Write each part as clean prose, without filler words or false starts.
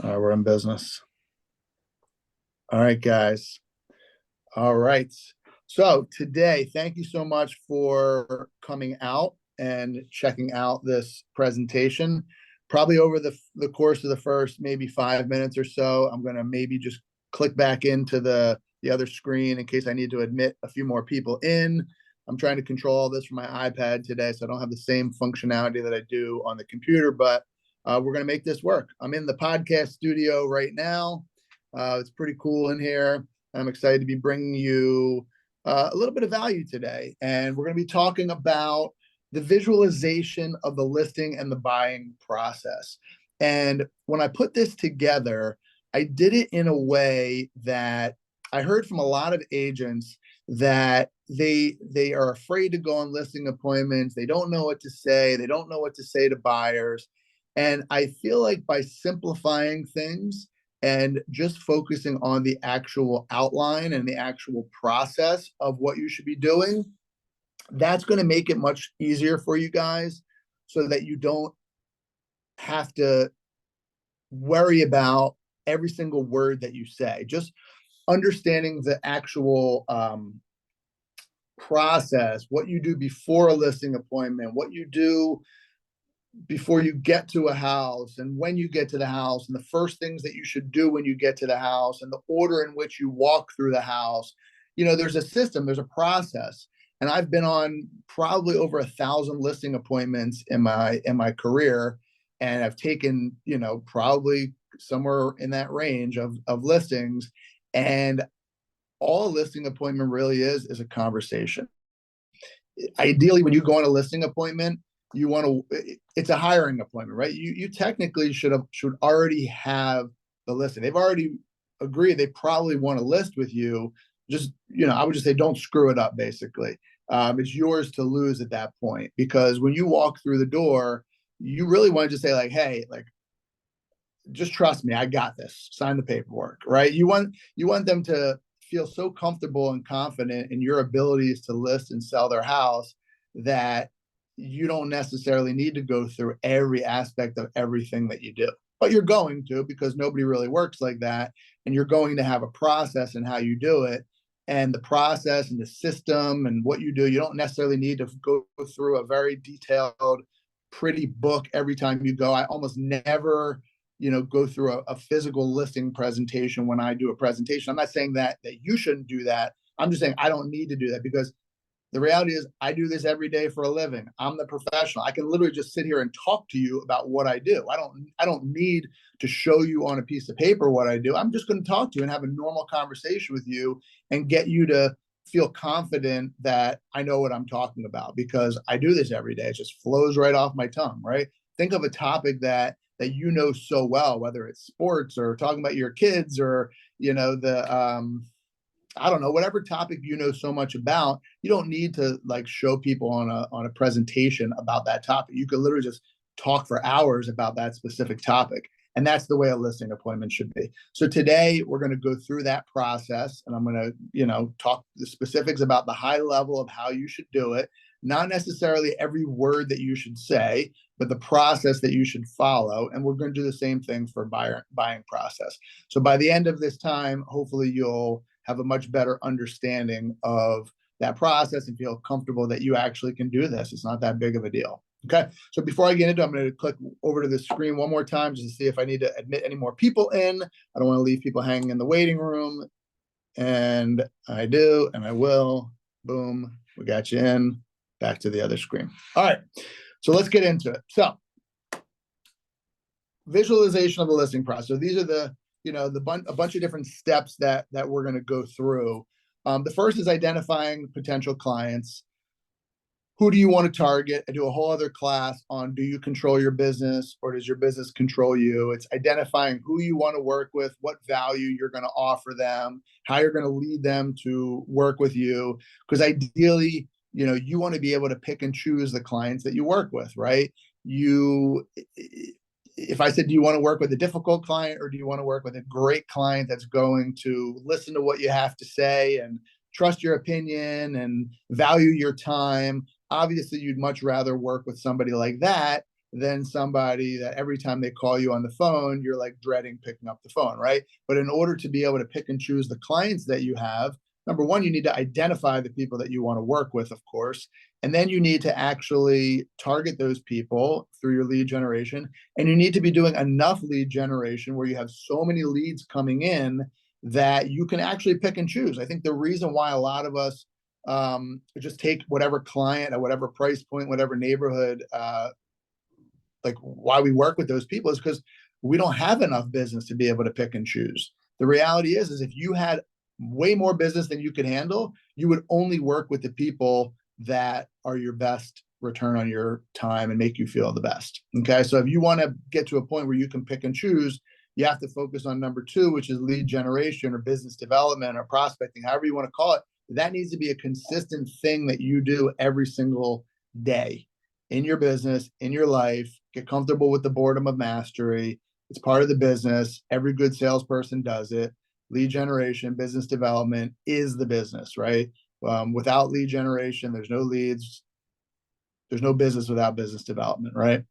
All right, we're in business. All right, guys. All right. So today, thank you so much for coming out and checking out this presentation. Probably over the course of the first maybe 5 minutes or so, I'm going to maybe just click back into the other screen in case I need to admit a few more people in. I'm trying to control all this from my iPad today, so I don't have the same functionality that I do on the computer, but we're going to make this work. I'm in the podcast studio right now. It's pretty cool in here. I'm excited to be bringing you a little bit of value today. And we're going to be talking about the visualization of the listing and the buying process. And when I put this together, I did it in a way that I heard from a lot of agents that they are afraid to go on listing appointments. They don't know what to say. They don't know what to say to buyers. And I feel like by simplifying things and just focusing on the actual outline and the actual process of what you should be doing, that's going to make it much easier for you guys so that you don't have to worry about every single word that you say. Just understanding the actual process, what you do before a listing appointment, what you do before you get to a house, and when you get to the house, and the first things that you should do when you get to the house, and the order in which you walk through the house. There's a system, there's a process. And I've been on probably over 1,000 listing appointments in my career, and I've taken probably somewhere in that range of listings. And all a listing appointment really is a conversation. Ideally, when you go on a listing appointment, it's a hiring appointment, right? You technically should already have the listing. They've already agreed they probably want to list with you. Just, I would just say don't screw it up, basically. It's yours to lose at that point, because when you walk through the door, you really want to just say, like, hey, like, just trust me, I got this. Sign the paperwork, right? You want them to feel so comfortable and confident in your abilities to list and sell their house that you don't necessarily need to go through every aspect of everything that you do. But you're going to, because nobody really works like that. And you're going to have a process in how you do it. And the process and the system and what you do, you don't necessarily need to go through a very detailed, pretty book every time you go. I almost never go through a physical listing presentation when I do a presentation. I'm not saying that you shouldn't do that. I'm just saying I don't need to do that, because the reality is I do this every day for a living. I'm the professional. I can literally just sit here and talk to you about what I do. I don't need to show you on a piece of paper what I do. I'm just going to talk to you and have a normal conversation with you and get you to feel confident that I know what I'm talking about, because I do this every day. It just flows right off my tongue, right? Think of a topic that you know so well, whether it's sports or talking about your kids or, I don't know, whatever topic you know so much about. You don't need to like show people on a presentation about that topic. You could literally just talk for hours about that specific topic. And that's the way a listing appointment should be. So today we're going to go through that process, and I'm going to, talk the specifics about the high level of how you should do it. Not necessarily every word that you should say, but the process that you should follow. And we're going to do the same thing for buying process. So by the end of this time, hopefully you'll have a much better understanding of that process and feel comfortable that you actually can do this. It's not that big of a deal. Okay. So before I get into it, I'm going to click over to the screen one more time just to see if I need to admit any more people in. I don't want to leave people hanging in the waiting room. And I do, and I will. Boom. We got you in. Back to the other screen. All right. So let's get into it. So visualization of the listing process. So these are a bunch of different steps that we're going to go through. The first is identifying potential clients. Who do you want to target? I do a whole other class on, do you control your business or does your business control you? It's identifying who you want to work with, what value you're going to offer them, how you're going to lead them to work with you. Because ideally, you want to be able to pick and choose the clients that you work with, right? If I said, do you want to work with a difficult client or do you want to work with a great client that's going to listen to what you have to say and trust your opinion and value your time? Obviously, you'd much rather work with somebody like that than somebody that every time they call you on the phone, you're like dreading picking up the phone, right? But in order to be able to pick and choose the clients that you have, number one, you need to identify the people that you want to work with, of course. And then you need to actually target those people through your lead generation. And you need to be doing enough lead generation where you have so many leads coming in that you can actually pick and choose. I think the reason why a lot of us just take whatever client at whatever price point, whatever neighborhood, like why we work with those people is because we don't have enough business to be able to pick and choose. The reality is if you had way more business than you could handle, you would only work with the people that are your best return on your time and make you feel the best. Okay. So if you want to get to a point where you can pick and choose, you have to focus on number two, which is lead generation or business development or prospecting, however you want to call it. That needs to be a consistent thing that you do every single day in your business, in your life. Get comfortable with the boredom of mastery. It's part of the business. Every good salesperson does it. Lead generation, business development is the business, right? Without lead generation, there's no leads. There's no business without business development, right?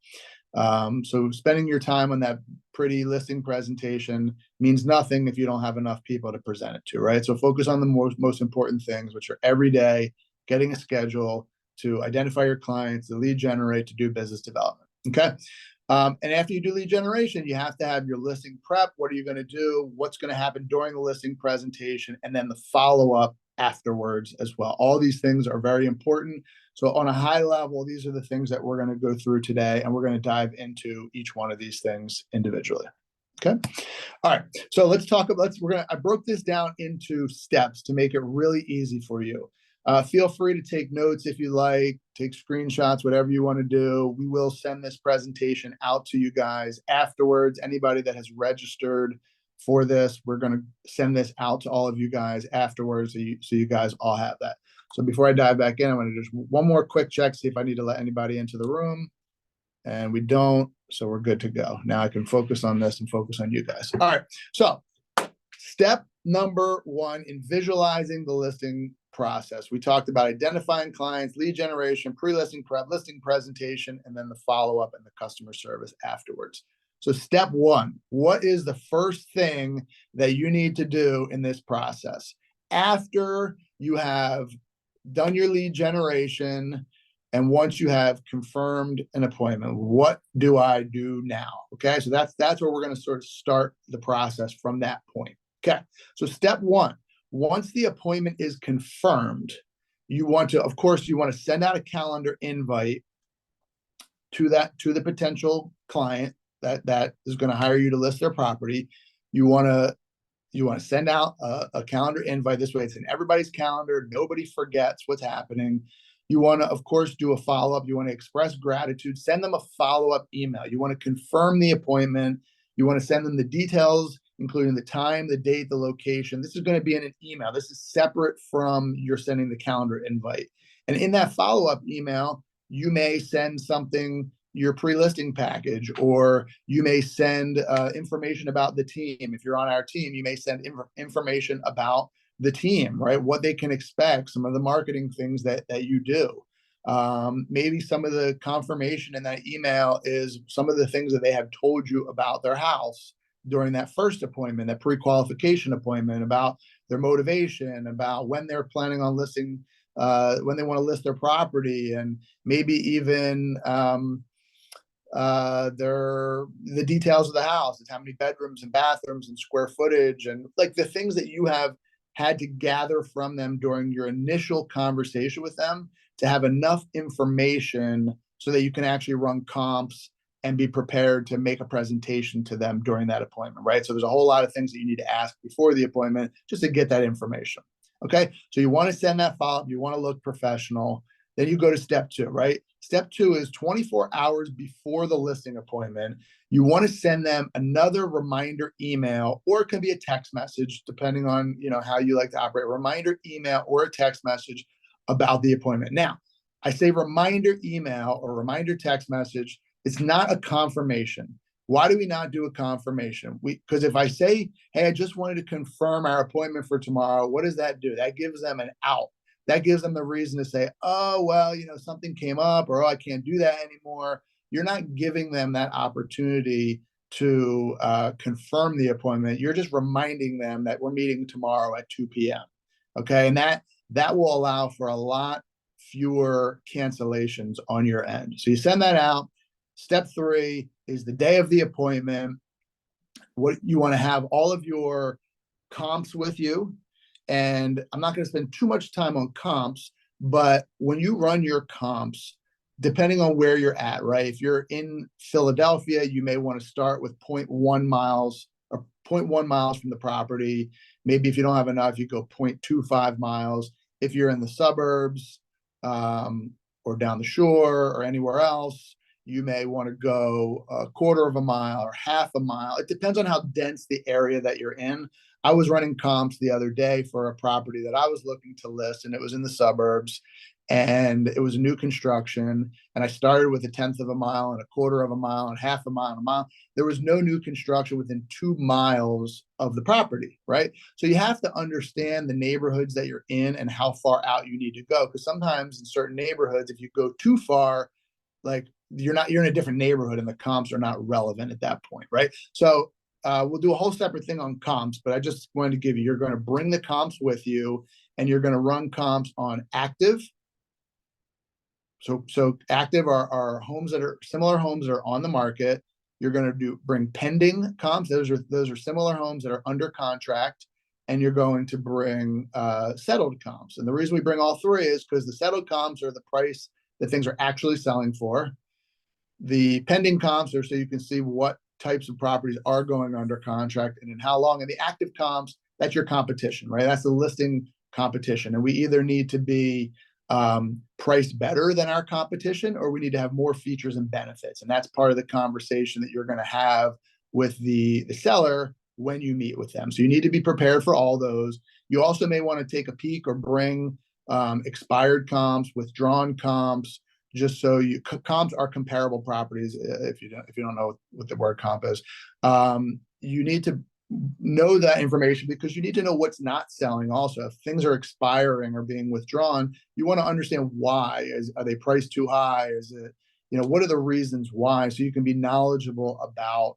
So spending your time on that pretty listing presentation means nothing if you don't have enough people to present it to, right? So focus on the most important things, which are every day, getting a schedule to identify your clients, to lead generate, to do business development, okay? And after you do lead generation, you have to have your listing prep. What are you going to do? What's going to happen during the listing presentation? And then the follow-up afterwards as well. All these things are very important. So on a high level, these are the things that we're going to go through today, and we're going to dive into each one of these things individually. Okay. All right. So let's talk about, I broke this down into steps to make it really easy for you. Feel free to take notes if you like, take screenshots, whatever you want to do. We will send this presentation out to you guys afterwards. Anybody that has registered for this, we're going to send this out to all of you guys afterwards, so you guys all have that. So before I dive back in, I want to just one more quick check, see if I need to let anybody into the room. And we don't, so we're good to go. Now I can focus on this and focus on you guys. All right. So step number one in visualizing the listing process. We talked about identifying clients, lead generation, pre-listing prep, listing presentation, and then the follow-up and the customer service afterwards. So step one, what is the first thing that you need to do in this process? After you have done your lead generation, and once you have confirmed an appointment, what do I do now? Okay, so that's where we're going to sort of start the process from that point. Okay, so step one, once the appointment is confirmed, you want to, of course, you want to send out a calendar invite to the potential client that is going to hire you to list their property. You want to send out a calendar invite. This way it's in everybody's calendar. Nobody forgets what's happening. You want to, of course, do a follow-up. You want to express gratitude. Send them a follow-up email. You want to confirm the appointment. You want to send them the details, including the time, the date, the location. This is going to be in an email. This is separate from your sending the calendar invite. And in that follow-up email, you may send something, your pre-listing package, or you may send information about the team. If you're on our team, you may send information about the team, right? What they can expect, some of the marketing things that you do. Maybe some of the confirmation in that email is some of the things that they have told you about their house during that first appointment, that pre-qualification appointment, about their motivation, about when they're planning on listing, when they want to list their property, and maybe even the details of the house. It's how many bedrooms and bathrooms and square footage, and like the things that you have had to gather from them during your initial conversation with them to have enough information so that you can actually run comps and be prepared to make a presentation to them during that appointment, right? So there's a whole lot of things that you need to ask before the appointment just to get that information. Okay, so you want to send that follow-up, you want to look professional. Then you go to step two, right? Step two is 24 hours before the listing appointment. You want to send them another reminder email, or it can be a text message, depending on how you like to operate. Reminder email or a text message about the appointment. Now, I say reminder email or reminder text message. It's not a confirmation. Why do we not do a confirmation? Because if I say, hey, I just wanted to confirm our appointment for tomorrow, what does that do? That gives them an out. That gives them the reason to say, oh, well, something came up, or oh, I can't do that anymore. you're not giving them that opportunity to confirm the appointment. You're just reminding them that we're meeting tomorrow at 2 p.m. Okay, and that will allow for a lot fewer cancellations on your end. So you send that out. Step 3 is the day of the appointment. What you want to have all of your comps with you. And I'm not going to spend too much time on comps, but when you run your comps, depending on where you're at, right? If you're in Philadelphia, you may want to start with 0.1 miles or 0.1 miles from the property. Maybe if you don't have enough, you go 0.25 miles. If you're in the suburbs or down the shore or anywhere else, you may want to go a quarter of a mile or half a mile. It depends on how dense the area that you're in. I was running comps the other day for a property that I was looking to list, and it was in the suburbs, and it was new construction. And I started with 1/10 of a mile and a quarter of a mile and half a mile and a mile. There was no new construction within 2 miles of the property, right? So you have to understand the neighborhoods that you're in and how far out you need to go. Because sometimes in certain neighborhoods, if you go too far, like you're in a different neighborhood and the comps are not relevant at that point, right? So we'll do a whole separate thing on comps, but I just wanted to give you, you're going to bring the comps with you, and you're going to run comps on active. So active are homes that are similar homes that are on the market. You're going to bring pending comps. Those are similar homes that are under contract, and you're going to bring settled comps. And the reason we bring all 3 is because the settled comps are the price that things are actually selling for. The pending comps are so you can see what types of properties are going under contract and in how long. And the active comps, that's your competition, right? That's the listing competition. And we either need to be priced better than our competition, or we need to have more features and benefits. And that's part of the conversation that you're going to have with the seller when you meet with them. So you need to be prepared for all those. You also may want to take a peek or bring expired comps, withdrawn comps, just so comps are comparable properties. If you don't know what the word comp is, you need to know that information because you need to know what's not selling. Also, if things are expiring or being withdrawn, you want to understand why. Are they priced too high? Is it, what are the reasons why? So you can be knowledgeable about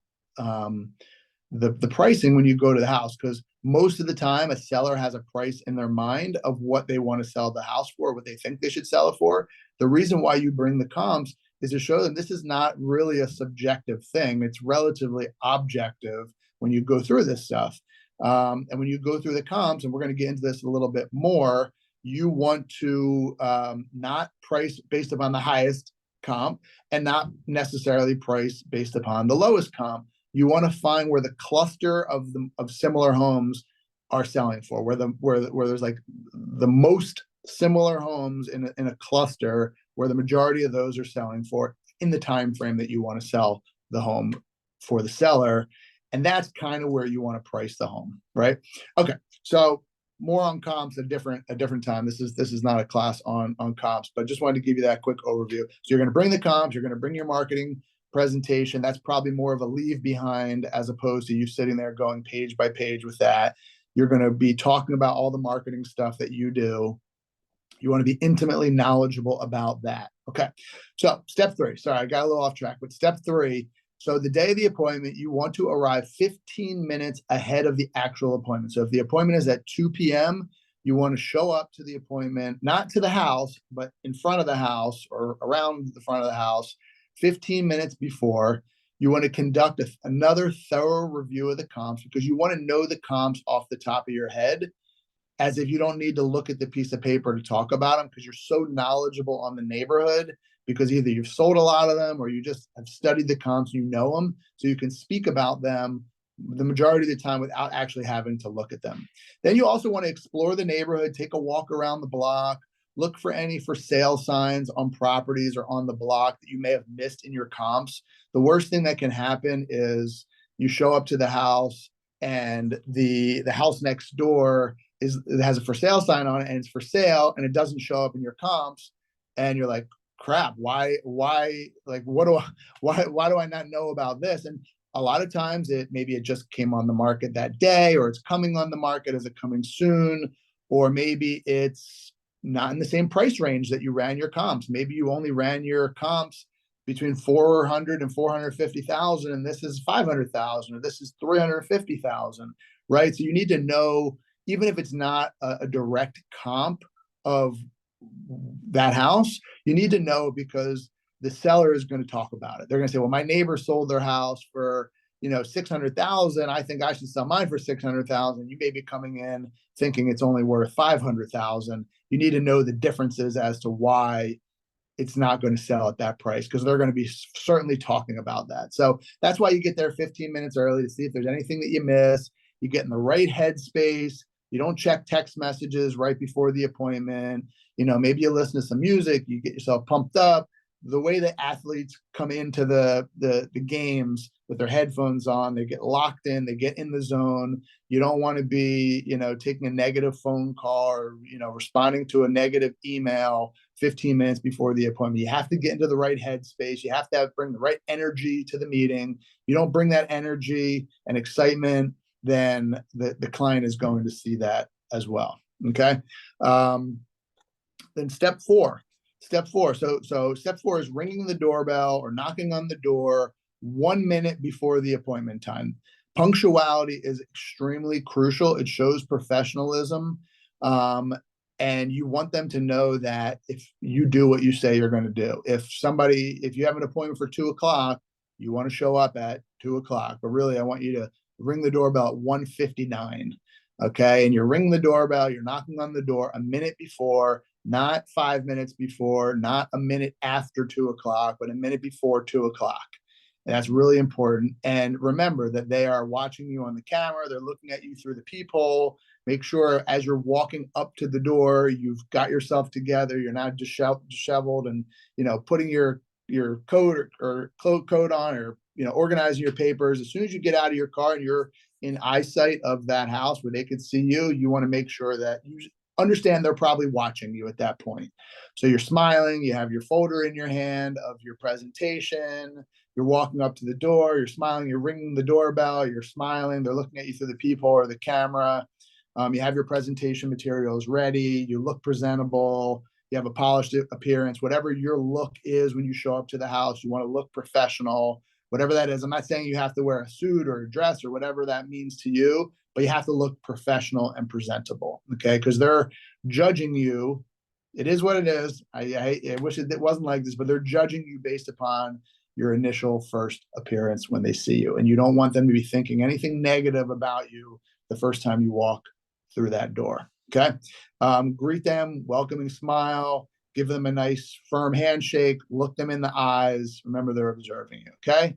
the pricing when you go to the house, because most of the time a seller has a price in their mind of what they want to sell the house for, what they think they should sell it for. The reason why you bring the comps is to show them this is not really a subjective thing. It's relatively objective when you go through this stuff. And when you go through the comps, and we're going to get into this a little bit more, you want to not price based upon the highest comp and not necessarily price based upon the lowest comp. You want to find where the cluster of similar homes are selling for, where there's like the most similar homes in a cluster, where the majority of those are selling for in the time frame that you want to sell the home for the seller. And that's kind of where you want to price the home, right? Okay, so more on comps at a different time. This is not a class on comps, but just wanted to give you that quick overview. So you're going to bring the comps, you're going to bring your marketing presentation. That's probably more of a leave behind as opposed to you sitting there going page by page with that. You're going to be talking about all the marketing stuff that you do. You want to be intimately knowledgeable about that. Okay. So step 3, sorry, I got a little off track, but step 3. So the day of the appointment, you want to arrive 15 minutes ahead of the actual appointment. So if the appointment is at 2 p.m., you want to show up to the appointment, not to the house, but in front of the house or around the front of the house, 15 minutes before. You want to conduct another thorough review of the comps, because you want to know the comps off the top of your head, as if you don't need to look at the piece of paper to talk about them, because you're so knowledgeable on the neighborhood, because either you've sold a lot of them or you just have studied the comps, you know them, so you can speak about them the majority of the time without actually having to look at them. Then you also want to explore the neighborhood, take a walk around the block, look for any for sale signs on properties or on the block that you may have missed in your comps. The worst thing that can happen is you show up to the house and the house next door it has a for sale sign on it and it's for sale, and it doesn't show up in your comps, and you're like, crap, why, like, why do I not know about this? And a lot of times maybe it just came on the market that day, or it's coming on the market. Is it coming soon? Or maybe it's not in the same price range that you ran your comps. Maybe you only ran your comps between 400 and 450,000, and this is 500,000, or this is 350,000, right? So you need to know, even if it's not a direct comp of that house, you need to know, because the seller is going to talk about it. They're going to say, well, my neighbor sold their house for 600,000. I think I should sell mine for 600,000. You may be coming in thinking it's only worth 500,000. You need to know the differences as to why it's not going to sell at that price, because they're going to be certainly talking about that. So that's why you get there 15 minutes early to see if there's anything that you miss. You get in the right headspace. You don't check text messages right before the appointment. Maybe you listen to some music, you get yourself pumped up. The way that athletes come into the games with their headphones on, they get locked in, they get in the zone. You don't want to be, taking a negative phone call, or, responding to a negative email 15 minutes before the appointment. You have to get into the right headspace. You have to bring the right energy to the meeting. You don't bring that energy and excitement, then the client is going to see that as well. Okay. Then step four. So step four is ringing the doorbell or knocking on the door 1 minute before the appointment time. Punctuality is extremely crucial. It shows professionalism. And you want them to know that if you do what you say you're going to do. If you have an appointment for 2:00, you want to show up at 2:00, but really I want you to ring the doorbell at 1:59. Okay. And you're ringing the doorbell, you're knocking on the door a minute before, not 5 minutes before, not a minute after 2:00, but a minute before 2:00. And that's really important. And remember that they are watching you on the camera. They're looking at you through the peephole. Make sure as you're walking up to the door, you've got yourself together. You're not disheveled and, putting your coat or coat on, or, organizing your papers. As soon as you get out of your car and you're in eyesight of that house where they could see you, you want to make sure that you understand they're probably watching you at that point. So you're smiling, you have your folder in your hand of your presentation, you're walking up to the door, you're smiling, you're ringing the doorbell, you're smiling, they're looking at you through the peephole or the camera. You have your presentation materials ready, you look presentable, you have a polished appearance. Whatever your look is when you show up to the house, you want to look professional, whatever that is. I'm not saying you have to wear a suit or a dress or whatever that means to you, but you have to look professional and presentable, okay? Because they're judging you. It is what it is. I wish it wasn't like this, but they're judging you based upon your initial first appearance when they see you. And you don't want them to be thinking anything negative about you the first time you walk through that door, okay? Greet them, welcoming smile, give them a nice firm handshake, look them in the eyes. Remember, they're observing you, okay?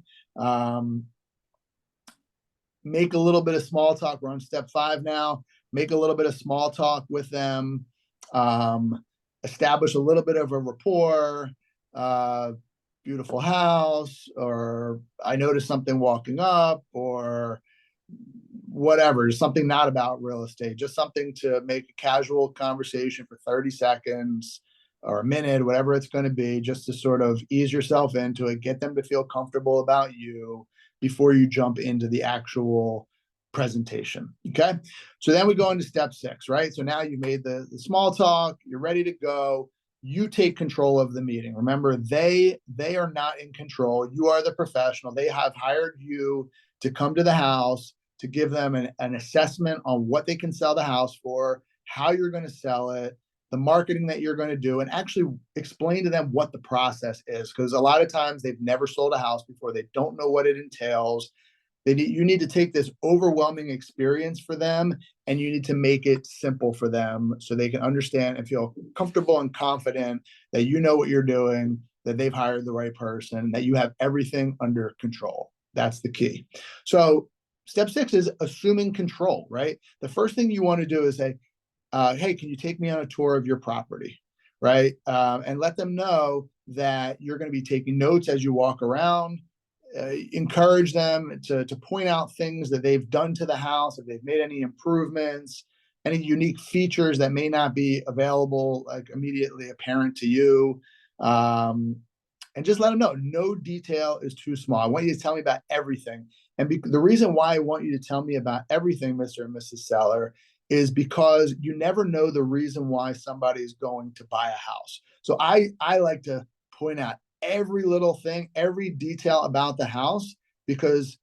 Make a little bit of small talk. We're on step 5 now. Make a little bit of small talk with them. Establish a little bit of a rapport. Beautiful house, or I noticed something walking up, or whatever, something not about real estate, just something to make a casual conversation for 30 seconds or a minute, whatever it's going to be, just to sort of ease yourself into it, get them to feel comfortable about you before you jump into the actual presentation. Okay. So then we go into step 6, right? So now you made the small talk, you're ready to go. You take control of the meeting. Remember, they are not in control. You are the professional. They have hired you to come to the house, to give them an assessment on what they can sell the house for, how you're going to sell it, the marketing that you're going to do, and actually explain to them what the process is. Because a lot of times they've never sold a house before. They don't know what it entails. You need to take this overwhelming experience for them, and you need to make it simple for them so they can understand and feel comfortable and confident that you know what you're doing, that they've hired the right person, that you have everything under control. That's the key. So step 6 is assuming control, right? The first thing you want to do is say, hey, can you take me on a tour of your property, right? And let them know that you're going to be taking notes as you walk around. Encourage them to point out things that they've done to the house, if they've made any improvements, any unique features that may not be available, like immediately apparent to you. And just let them know no detail is too small. I want you to tell me about everything. And the reason why I want you to tell me about everything, Mr. and Mrs. Seller, is because you never know the reason why somebody is going to buy a house. So I like to point out every little thing, every detail about the house, because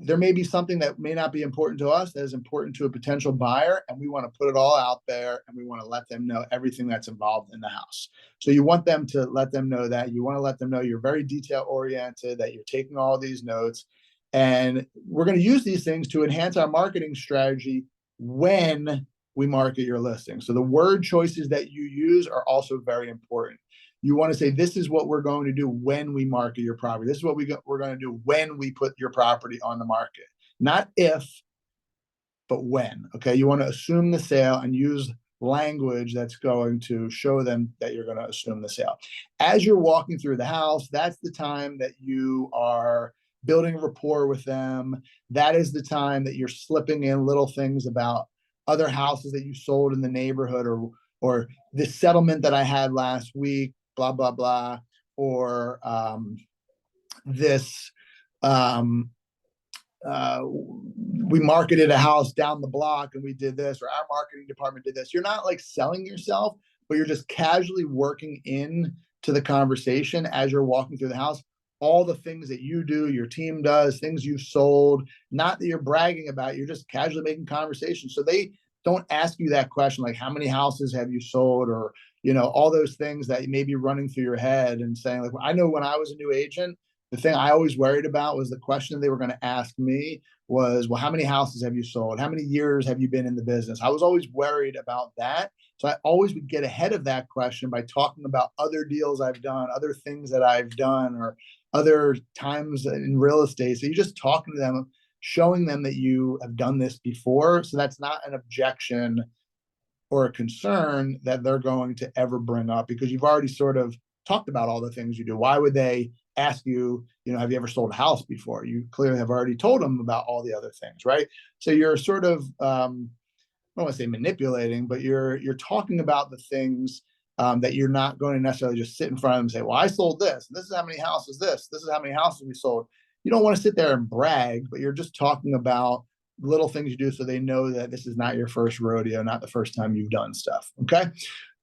there may be something that may not be important to us that is important to a potential buyer, and we want to put it all out there, and we want to let them know everything that's involved in the house. So you want them to let them know that. You want to let them know you're very detail oriented, that you're taking all these notes, and we're going to use these things to enhance our marketing strategy when we market your listing. So the word choices that you use are also very important. You want to say, this is what we're going to do when we market your property. This is what we're going to do when we put your property on the market. Not if, but when. Okay. You want to assume the sale and use language that's going to show them that you're going to assume the sale. As you're walking through the house, that's the time that you are building rapport with them. That is the time that you're slipping in little things about other houses that you sold in the neighborhood, or this settlement that I had last week, blah, blah, blah, or this, we marketed a house down the block and we did this, or our marketing department did this. You're not like selling yourself, but you're just casually working in to the conversation as you're walking through the house. All the things that you do, your team does, things you've sold, not that you're bragging about, you're just casually making conversation. So they don't ask you that question, like, how many houses have you sold? Or, all those things that may be running through your head and saying, like, I know when I was a new agent, the thing I always worried about was the question they were going to ask me was, well, how many houses have you sold? How many years have you been in the business? I was always worried about that. So I always would get ahead of that question by talking about other deals I've done, other things that I've done, or other times in real estate. So you're just talking to them, showing them that you have done this before. So that's not an objection or a concern that they're going to ever bring up, because you've already sort of talked about all the things you do. Why would they ask you, have you ever sold a house before? You clearly have already told them about all the other things, right? So you're sort of, I don't want to say manipulating, but you're talking about the things that you're not going to necessarily just sit in front of them and say, well, I sold this, and this is how many houses this is how many houses we sold. You don't want to sit there and brag, but you're just talking about little things you do so they know that this is not your first rodeo, not the first time you've done stuff. Okay.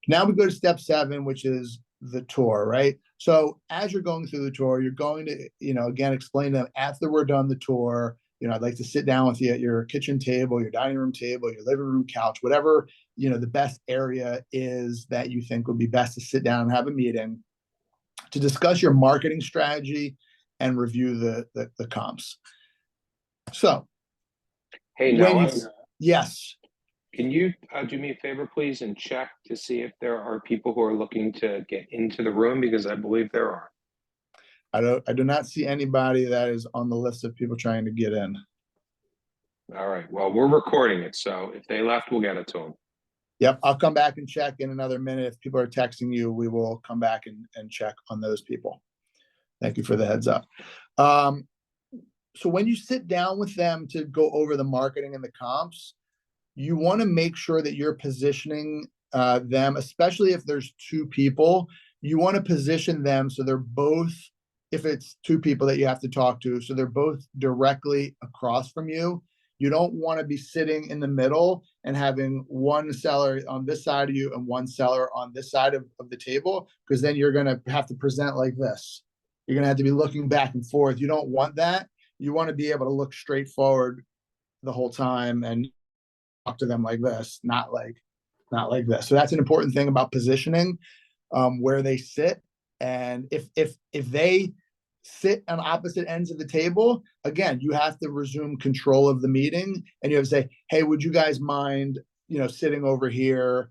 Now we go to step 7, which is the tour, right? So as you're going through the tour, you're going to, again, explain to them after we're done the tour, I'd like to sit down with you at your kitchen table, your dining room table, your living room couch, whatever, the best area is that you think would be best to sit down and have a meeting to discuss your marketing strategy and review the comps. So, hey, Noah, yes. Can you do me a favor, please, and check to see if there are people who are looking to get into the room, because I believe there are. I do not see anybody that is on the list of people trying to get in. All right. Well, we're recording it, so if they left, we'll get it to them. Yep. I'll come back and check in another minute. If people are texting you, we will come back and check on those people. Thank you for the heads up. So when you sit down with them to go over the marketing and the comps, you want to make sure that you're positioning them, especially if there's 2 people, you want to position them so they're both, if it's 2 people that you have to talk to, so they're both directly across from you. You don't want to be sitting in the middle and having one seller on this side of you and one seller on this side of the table, because then you're going to have to present like this. You're going to have to be looking back and forth. You don't want that. You want to be able to look straight forward the whole time and talk to them like this, not like this. So that's an important thing about positioning, where they sit. And if they sit on opposite ends of the table, again, you have to resume control of the meeting, and you have to say, hey, would you guys mind, sitting over here?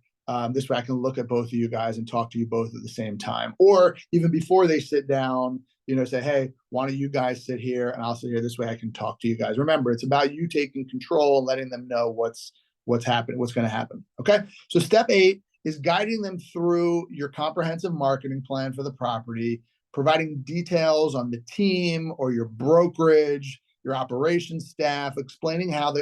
This way I can look at both of you guys and talk to you both at the same time. Or even before they sit down, say, hey, why don't you guys sit here and I'll sit here. This way I can talk to you guys. Remember, it's about you taking control and letting them know what's happening, what's going to happen. Okay. So step 8 is guiding them through your comprehensive marketing plan for the property, providing details on the team or your brokerage, your operations staff, explaining how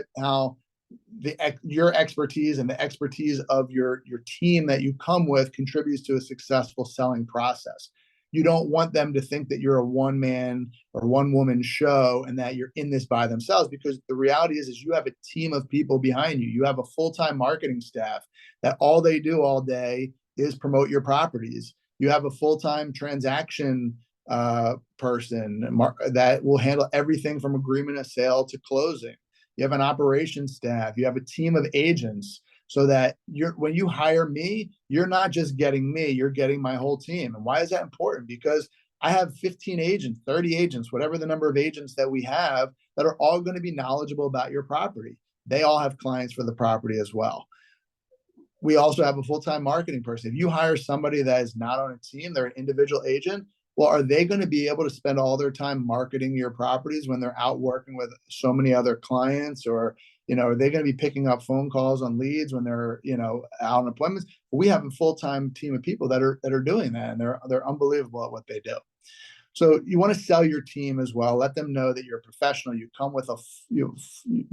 your expertise and the expertise of your team that you come with contributes to a successful selling process. You don't want them to think that you're a one-man or one-woman show and that you're in this by themselves, because the reality is you have a team of people behind you. You have a full-time marketing staff that all they do all day is promote your properties. You have a full-time transaction person that will handle everything from agreement of sale to closing. You have an operations staff, you have a team of agents, so that when you hire me, you're not just getting me, you're getting my whole team. And why is that important? Because I have 15 agents, 30 agents, whatever the number of agents that we have, that are all going to be knowledgeable about your property. They all have clients for the property as well. We also have a full-time marketing person. If you hire somebody that is not on a team, they're an individual agent, well, are they going to be able to spend all their time marketing your properties when they're out working with so many other clients? Or, are they going to be picking up phone calls on leads when they're, out on appointments? We have a full-time team of people that are doing that, and they're unbelievable at what they do. So you want to sell your team as well. Let them know that you're a professional. You come with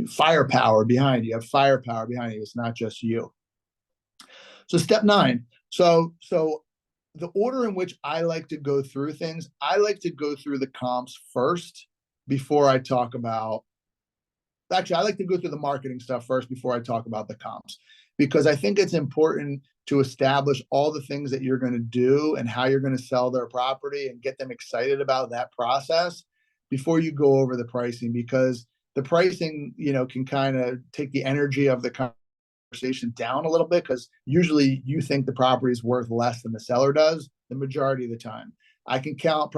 firepower behind you. You have firepower behind you. It's not just you. So step 9. So the order in which I like to go through things, I like to go through the comps first before I talk about, actually, I like to go through the marketing stuff first before I talk about the comps, because I think it's important to establish all the things that you're going to do and how you're going to sell their property and get them excited about that process before you go over the pricing, because the pricing, can kind of take the energy of the conversation down a little bit, because usually you think the property is worth less than the seller does the majority of the time. I can count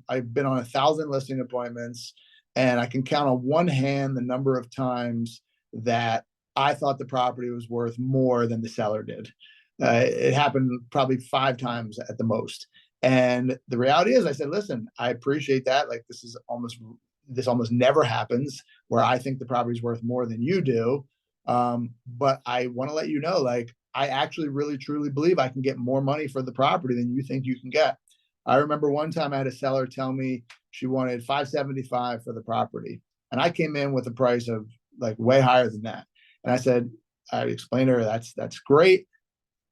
I've been on 1,000 listing appointments, and I can count on one hand the number of times that I thought the property was worth more than the seller did. It happened probably 5 times at the most. And the reality is, I said, listen, I appreciate that. Like, this almost never happens where I think the property is worth more than you do. But I want to let you know, like, I actually really truly believe I can get more money for the property than you think you can get. I remember one time I had a seller tell me she wanted $575 for the property, and I came in with a price of like way higher than that. And I explained to her, that's great.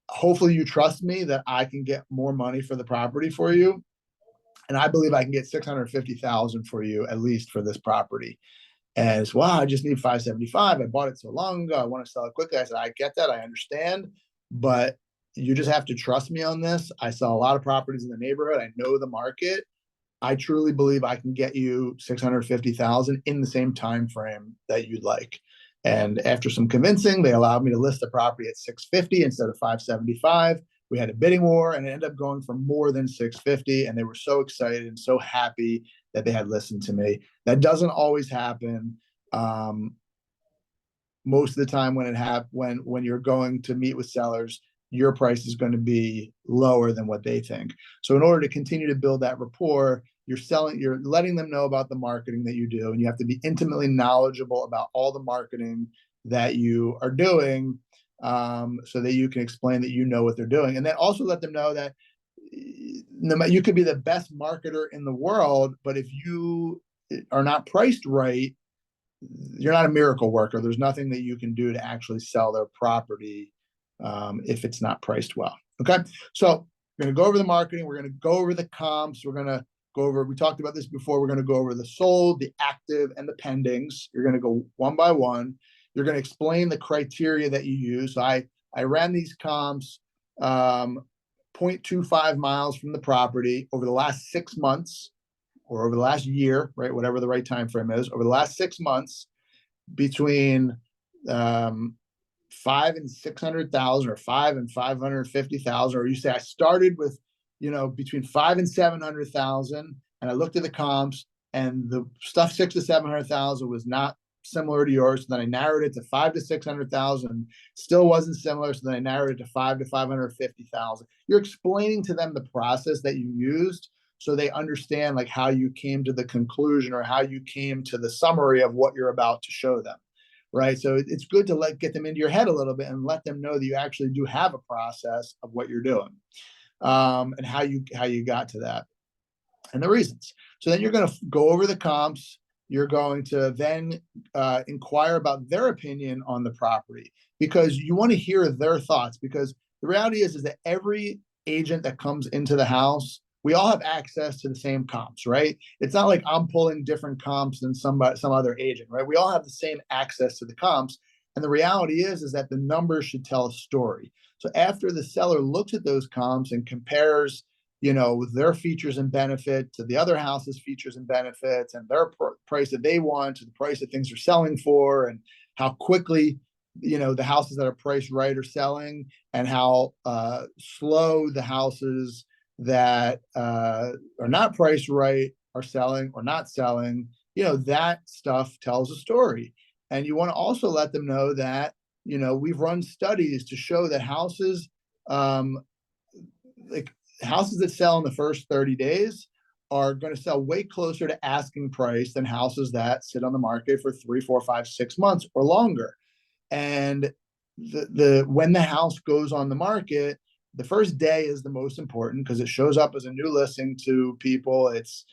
Hopefully you trust me that I can get more money for the property for you. And I believe I can get $650,000 for you, at least for this property. And it's, wow, I just need $575. I bought it so long ago. I want to sell it quickly. I said, I get that. I understand. But you just have to trust me on this. I sell a lot of properties in the neighborhood. I know the market. I truly believe I can get you $650,000 in the same time frame that you'd like. And after some convincing, they allowed me to list the property at $650 instead of $575. We had a bidding war, and it ended up going for more than $650. And they were so excited and so happy that they had listened to me. That doesn't always happen. Most of the time when you're going to meet with sellers, your price is going to be lower than what they think. So in order to continue to build that rapport, you're letting them know about the marketing that you do, and you have to be intimately knowledgeable about all the marketing that you are doing, so that you can explain that you know what they're doing. And then also let them know that you could be the best marketer in the world, but if you are not priced right, you're not a miracle worker. There's nothing that you can do to actually sell their property if it's not priced well. Okay, so we're going to go over the marketing. We're going to go over the comps. We're going to go over, we talked about this before, we're going to go over the sold, the active, and the pendings. You're going to go one by one. You're going to explain the criteria that you use. So I ran these comps 0.25 miles from the property over the last 6 months, or over the last year, right? Whatever the right time frame is, over the last 6 months, between 5 and 600,000, or 5 and 550,000, or you say I started with, between 5 and 700,000, and I looked at the comps, and the stuff 6 to 700,000 was not similar to yours. So then I narrowed it to 5 to 600,000, still wasn't similar. So then I narrowed it to 5 to 550,000. You're explaining to them the process that you used, so they understand like how you came to the conclusion, or how you came to the summary of what you're about to show them. Right. So it's good to get them into your head a little bit and let them know that you actually do have a process of what you're doing, and how you got to that, and the reasons. So then you're going to go over the comps. You're going to then inquire about their opinion on the property, because you want to hear their thoughts. Because the reality is that every agent that comes into the house, we all have access to the same comps, right? It's not like I'm pulling different comps than some other agent, right? We all have the same access to the comps. And the reality is that the numbers should tell a story. So after the seller looks at those comps and compares their features and benefit to the other house's features and benefits, and their price that they want to the price that things are selling for, and how quickly the houses that are priced right are selling, and how slow the houses that are not priced right are selling or not selling. That stuff tells a story. And you want to also let them know that we've run studies to show that like houses that sell in the first 30 days are going to sell way closer to asking price than houses that sit on the market for 3, 4, 5, 6 months or longer. And when the house goes on the market, the first day is the most important because it shows up as a new listing to people. It's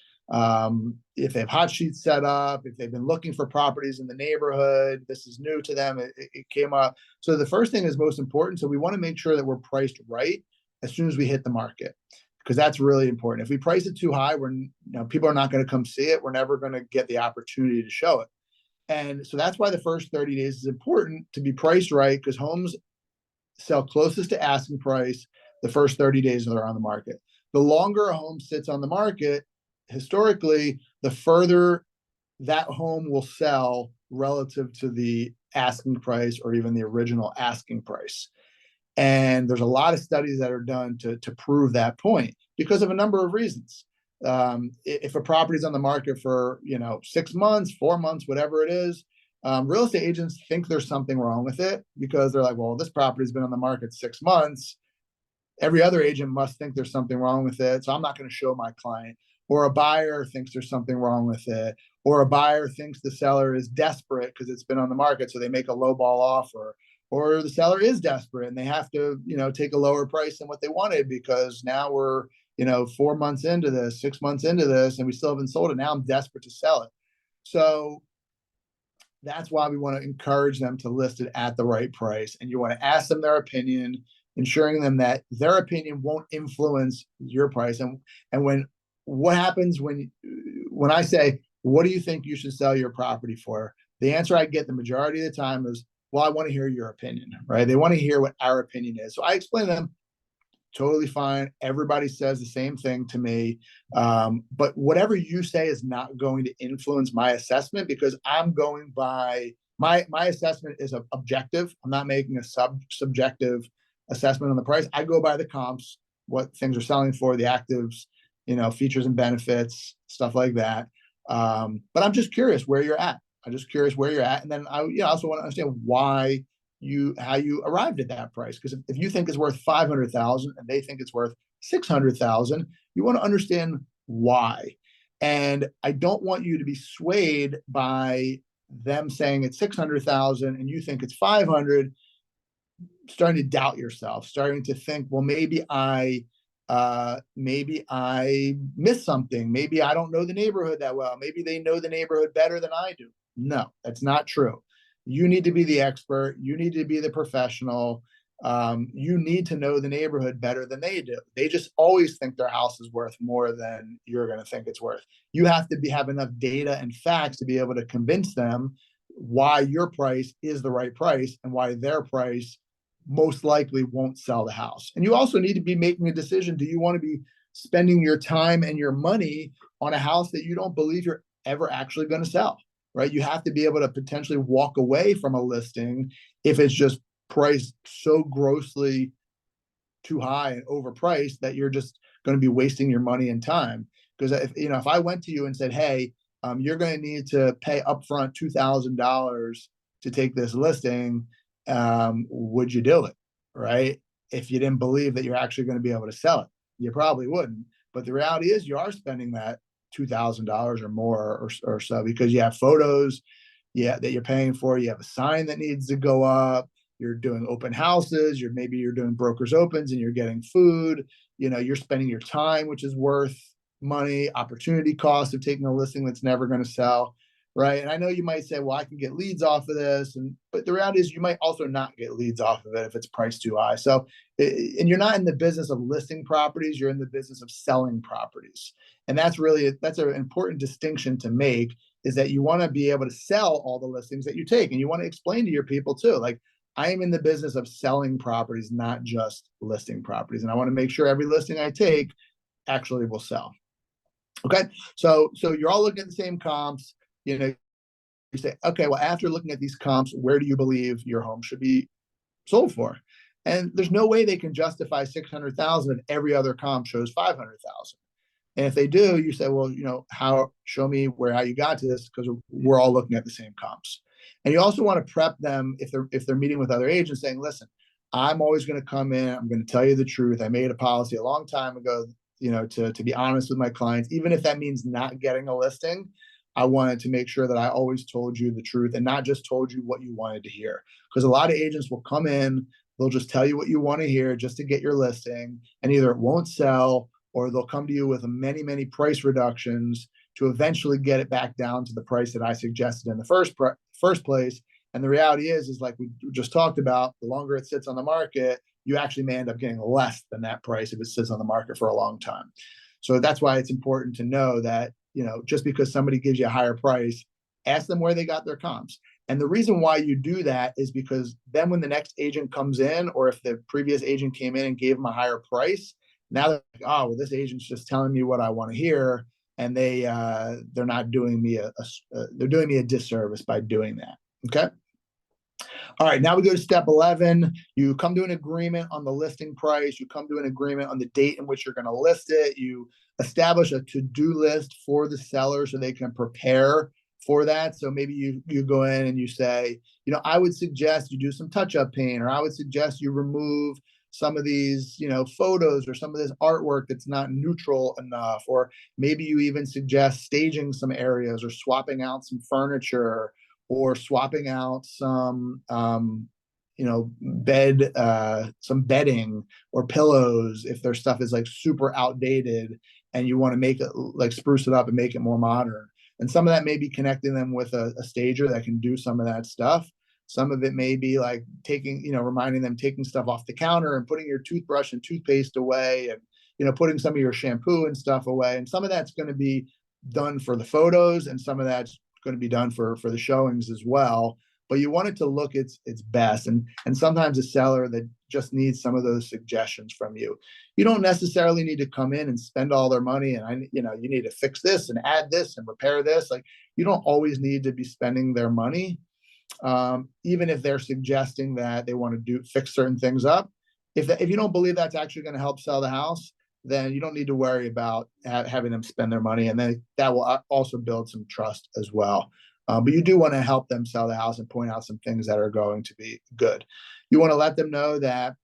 if they have hot sheets set up, if they've been looking for properties in the neighborhood, this is new to them. It came up. So the first thing is most important. So we want to make sure that we're priced right as soon as we hit the market, because that's really important. If we price it too high, people are not going to come see it. We're never going to get the opportunity to show it. And so that's why the first 30 days is important to be priced right, because homes sell closest to asking price the first 30 days that they're on the market. The longer a home sits on the market, historically, the further that home will sell relative to the asking price or even the original asking price. And there's a lot of studies that are done to prove that point because of a number of reasons. If a property is on the market for 6 months, 4 months, whatever it is, real estate agents think there's something wrong with it because they're like, well, this property's been on the market 6 months. Every other agent must think there's something wrong with it, so I'm not going to show my client. Or a buyer thinks there's something wrong with it. Or a buyer thinks the seller is desperate because it's been on the market, so they make a lowball offer. Or the seller is desperate and they have to, take a lower price than what they wanted because now we're, 4 months into this, 6 months into this, and we still haven't sold it. Now I'm desperate to sell it. So that's why we want to encourage them to list it at the right price. And you want to ask them their opinion, ensuring them that their opinion won't influence your price. And what happens when I say, what do you think you should sell your property for? The answer I get the majority of the time is, well, I want to hear your opinion, right? They want to hear what our opinion is. So I explain to them, totally fine. Everybody says the same thing to me. But whatever you say is not going to influence my assessment because I'm going by my assessment is objective. I'm not making a subjective assessment on the price. I go by the comps, what things are selling for, the actives, features and benefits, stuff like that. But I'm just curious where you're at. I'm just curious where you're at. And then I also want to understand how you arrived at that price. Because if you think it's worth 500,000 and they think it's worth 600,000, you want to understand why. And I don't want you to be swayed by them saying it's 600,000 and you think it's 500, starting to doubt yourself, starting to think, well, maybe I missed something. Maybe I don't know the neighborhood that well. Maybe they know the neighborhood better than I do. No, that's not true. You need to be the expert. You need to be the professional. You need to know the neighborhood better than they do. They just always think their house is worth more than you're going to think it's worth. You have to have enough data and facts to be able to convince them why your price is the right price and why their price most likely won't sell the house. And you also need to be making a decision. Do you want to be spending your time and your money on a house that you don't believe you're ever actually going to sell, right? You have to be able to potentially walk away from a listing if it's just priced so grossly too high and overpriced that you're just going to be wasting your money and time. Because if I went to you and said, hey, you're going to need to pay upfront $2,000 to take this listing, would you do it, right? If you didn't believe that you're actually going to be able to sell it, you probably wouldn't. But the reality is you are spending that $2,000 or more or so because you have photos that you're paying for. You have a sign that needs to go up. You're doing open houses. Maybe you're doing brokers opens and you're getting food. You're spending your time, which is worth money, opportunity cost of taking a listing that's never going to sell. Right. And I know you might say, well, I can get leads off of this. But the reality is you might also not get leads off of it if it's priced too high. So, and you're not in the business of listing properties, you're in the business of selling properties. And that's an important distinction to make, is that you want to be able to sell all the listings that you take. And you want to explain to your people too, like, I am in the business of selling properties, not just listing properties. And I want to make sure every listing I take actually will sell. Okay, so you're all looking at the same comps. You say, okay, well, after looking at these comps, where do you believe your home should be sold for? And there's no way they can justify 600,000 if every other comp shows 500,000. And if they do, you say, well, how, show me how you got to this, because we're all looking at the same comps. And you also want to prep them if they're meeting with other agents, saying, listen, I'm always going to come in, I'm going to tell you the truth. I made a policy a long time ago, to be honest with my clients, even if that means not getting a listing. I wanted to make sure that I always told you the truth and not just told you what you wanted to hear. Because a lot of agents will come in, they'll just tell you what you want to hear just to get your listing, and either it won't sell or they'll come to you with many, many price reductions to eventually get it back down to the price that I suggested in the first place. And the reality is like we just talked about, the longer it sits on the market, you actually may end up getting less than that price if it sits on the market for a long time. So that's why it's important to know that, just because somebody gives you a higher price, ask them where they got their comps. And the reason why you do that is because then when the next agent comes in, or if the previous agent came in and gave them a higher price, now they're like, oh, well, this agent's just telling me what I want to hear, and they're not doing me they're doing me a disservice by doing that. Okay. All right, now we go to step 11. You come to an agreement on the listing price. You come to an agreement on the date in which you're going to list it. You establish a to-do list for the seller so they can prepare for that. So maybe you go in and you say, I would suggest you do some touch-up paint, or I would suggest you remove some of these, photos or some of this artwork that's not neutral enough. Or maybe you even suggest staging some areas or swapping out some furniture, or swapping out some, some bedding or pillows if their stuff is like super outdated and you want to make it like spruce it up and make it more modern. And some of that may be connecting them with a stager that can do some of that stuff. Some of it may be like reminding them, taking stuff off the counter and putting your toothbrush and toothpaste away, and, putting some of your shampoo and stuff away. And some of that's going to be done for the photos, and some of that's going to be done for the showings as well. But you want it to look its best. And sometimes a seller that just needs some of those suggestions from you. You don't necessarily need to come in and spend all their money, and you need to fix this and add this and repair this. Like, you don't always need to be spending their money. Even if they're suggesting that they want to fix certain things up. If you don't believe that's actually going to help sell the house, then you don't need to worry about having them spend their money. And then that will also build some trust as well. But you do want to help them sell the house and point out some things that are going to be good. You want to let them know that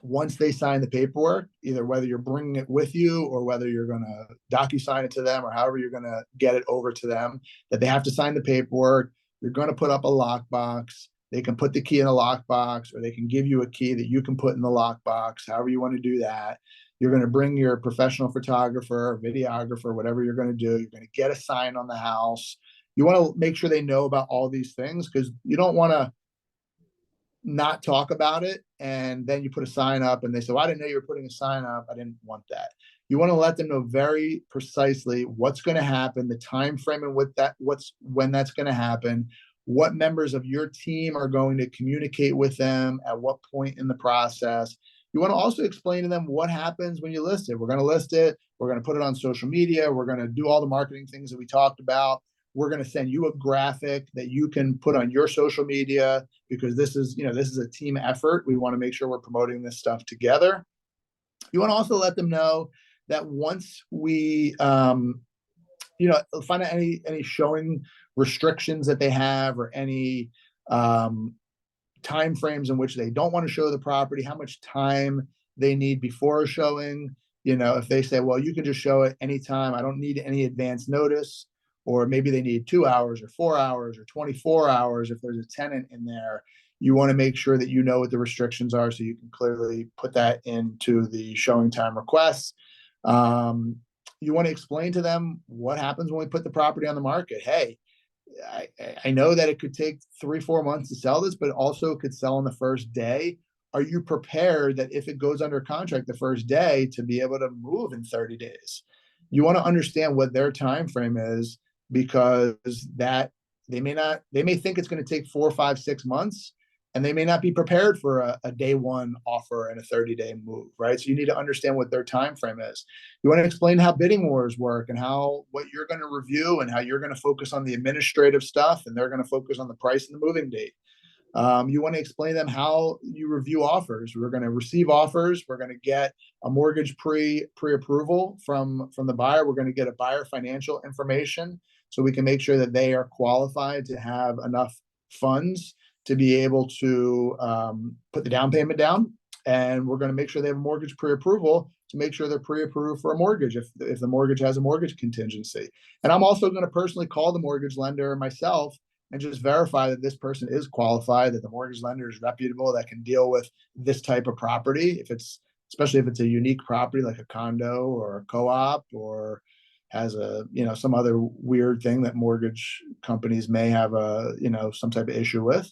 once they sign the paperwork, either whether you're bringing it with you or whether you're going to DocuSign it to them, or however you're going to get it over to them, that they have to sign the paperwork. You're going to put up a lockbox. They can put the key in a lockbox, or they can give you a key that you can put in the lockbox, however you want to do that. You're going to bring your professional photographer, videographer, whatever you're going to do. You're going to get a sign on the house. You want to make sure they know about all these things, because you don't want to not talk about it and then you put a sign up and they say, well, I didn't know you were putting a sign up. I didn't want that. You want to let them know very precisely what's going to happen, the time frame and when that's going to happen, what members of your team are going to communicate with them at what point in the process. You want to also explain to them what happens when you list it. We're going to list it. We're going to put it on social media. We're going to do all the marketing things that we talked about. We're going to send you a graphic that you can put on your social media, because this is a team effort. We want to make sure we're promoting this stuff together. You want to also let them know that once we, find out any showing restrictions that they have, or any time frames in which they don't want to show the property, how much time they need before a showing. If they say, well, you can just show it anytime, I don't need any advance notice, or maybe they need 2 hours or 4 hours or 24 hours. If there's a tenant in there, you want to make sure that you know what the restrictions are, so you can clearly put that into the showing time requests. You want to explain to them what happens when we put the property on the market. Hey, I know that it could take 3-4 months to sell this, but also it could sell on the first day. Are you prepared that if it goes under contract the first day, to be able to move in 30 days? You want to understand what their time frame is, because that they may think it's going to take 4, 5, 6 months, and they may not be prepared for a day one offer and a 30-day move, right? So you need to understand what their time frame is. You want to explain how bidding wars work and how what you're going to review and how you're going to focus on the administrative stuff and they're going to focus on the price and the moving date. You want to explain to them how you review offers. We're going to receive offers. We're going to get a mortgage pre-approval from the buyer. We're going to get a buyer financial information so we can make sure that they are qualified to have enough funds to be able to put the down payment down. And we're going to make sure they have a mortgage pre-approval to make sure they're pre-approved for a mortgage if the mortgage has a mortgage contingency. And I'm also going to personally call the mortgage lender myself and just verify that this person is qualified, that the mortgage lender is reputable, that can deal with this type of property. Especially if it's a unique property like a condo or a co-op or has some other weird thing that mortgage companies may have some type of issue with.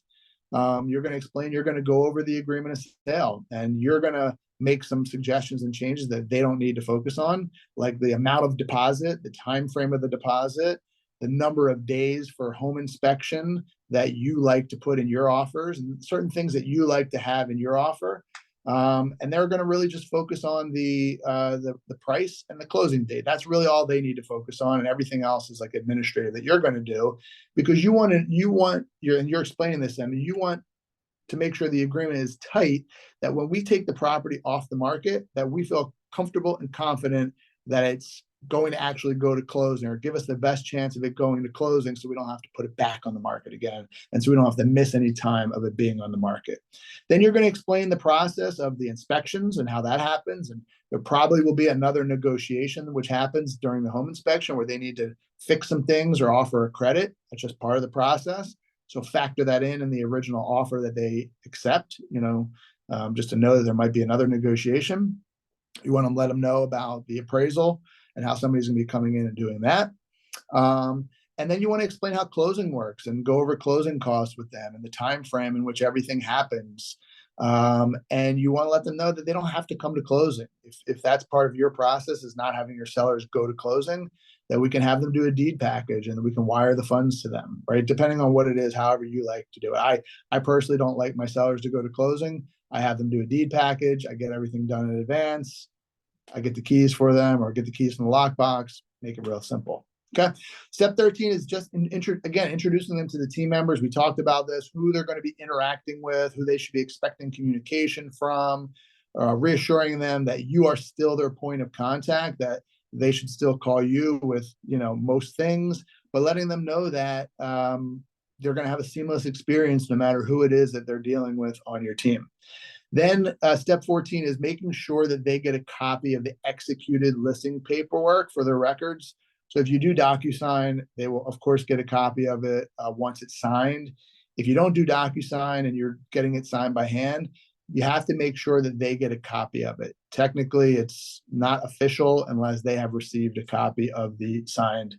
You're going to explain, you're going to go over the agreement of sale, and you're going to make some suggestions and changes that they don't need to focus on, like the amount of deposit, the time frame of the deposit, the number of days for home inspection that you like to put in your offers, and certain things that you like to have in your offer. And they're going to really just focus on the price and the closing date. That's really all they need to focus on, and everything else is like administrative that you're going to do, because you're explaining this, and you want to make sure the agreement is tight, that when we take the property off the market, that we feel comfortable and confident that it's going to actually go to closing, or give us the best chance of it going to closing, so we don't have to put it back on the market again, and so we don't have to miss any time of it being on the market. Then you're going to explain the process of the inspections and how that happens, and there probably will be another negotiation which happens during the home inspection where they need to fix some things or offer a credit. That's just part of the process, so factor that in the original offer that they accept, just to know that there might be another negotiation. You want to let them know about the appraisal and how somebody's going to be coming in and doing that. And then you want to explain how closing works and go over closing costs with them and the time frame in which everything happens. And you want to let them know that they don't have to come to closing. If that's part of your process, is not having your sellers go to closing, that we can have them do a deed package and we can wire the funds to them, right? Depending on what it is, however you like to do it. I personally don't like my sellers to go to closing. I have them do a deed package. I get everything done in advance. I get the keys for them, or get the keys from the lockbox, make it real simple. Okay. Step 13 is just introducing them to the team members. We talked about this, who they're going to be interacting with, who they should be expecting communication from, reassuring them that you are still their point of contact, that they should still call you with, most things, but letting them know that they're going to have a seamless experience no matter who it is that they're dealing with on your team. Then step 14 is making sure that they get a copy of the executed listing paperwork for their records. So if you do DocuSign, they will, of course, get a copy of it once it's signed. If you don't do DocuSign and you're getting it signed by hand, you have to make sure that they get a copy of it. Technically, it's not official unless they have received a copy of the signed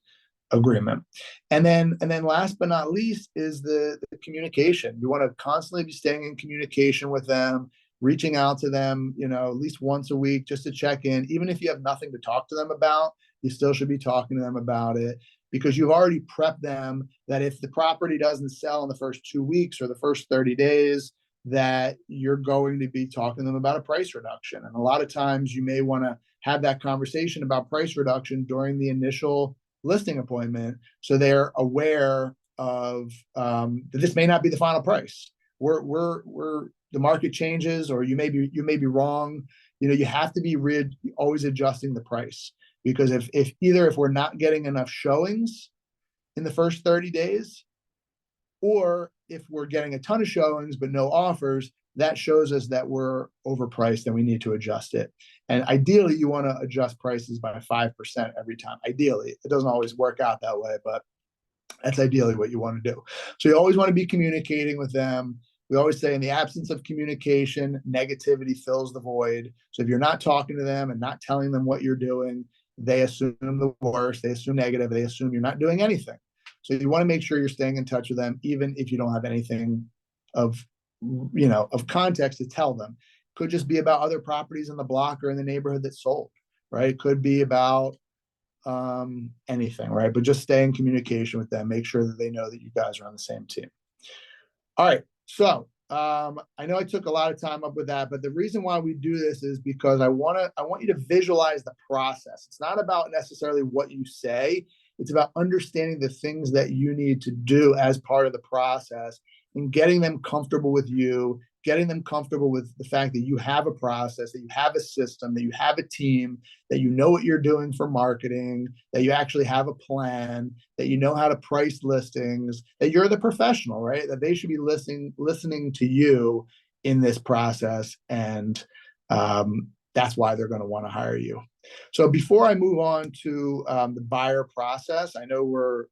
agreement. And then last but not least is the communication. You want to constantly be staying in communication with them, reaching out to them, at least once a week just to check in. Even if you have nothing to talk to them about, you still should be talking to them about it, because you've already prepped them that if the property doesn't sell in the first 2 weeks or the first 30 days, that you're going to be talking to them about a price reduction. And a lot of times you may want to have that conversation about price reduction during the initial listing appointment, so they're aware of that this may not be the final price. We're the market changes, or you may be wrong. You have to be always adjusting the price, because if we're not getting enough showings in the first 30 days, or if we're getting a ton of showings but no offers, that shows us that we're overpriced and we need to adjust it. And ideally, you want to adjust prices by 5% every time. Ideally, it doesn't always work out that way, but that's ideally what you want to do. So you always want to be communicating with them. We always say, in the absence of communication, negativity fills the void. So if you're not talking to them and not telling them what you're doing, they assume the worst, they assume negative, they assume you're not doing anything. So you want to make sure you're staying in touch with them, even if you don't have anything of context to tell them. Could just be about other properties in the block or in the neighborhood that sold, right? It could be about anything, right? But just stay in communication with them. Make sure that they know that you guys are on the same team. All right. So I know I took a lot of time up with that, but the reason why we do this is because I want you to visualize the process. It's not about necessarily what you say. It's about understanding the things that you need to do as part of the process and getting them comfortable with you, getting them comfortable with the fact that you have a process, that you have a system, that you have a team, that you know what you're doing for marketing, that you actually have a plan, that you know how to price listings, that you're the professional, right? That they should be listening to you in this process. And that's why they're going to want to hire you. So before I move on to the buyer process, I know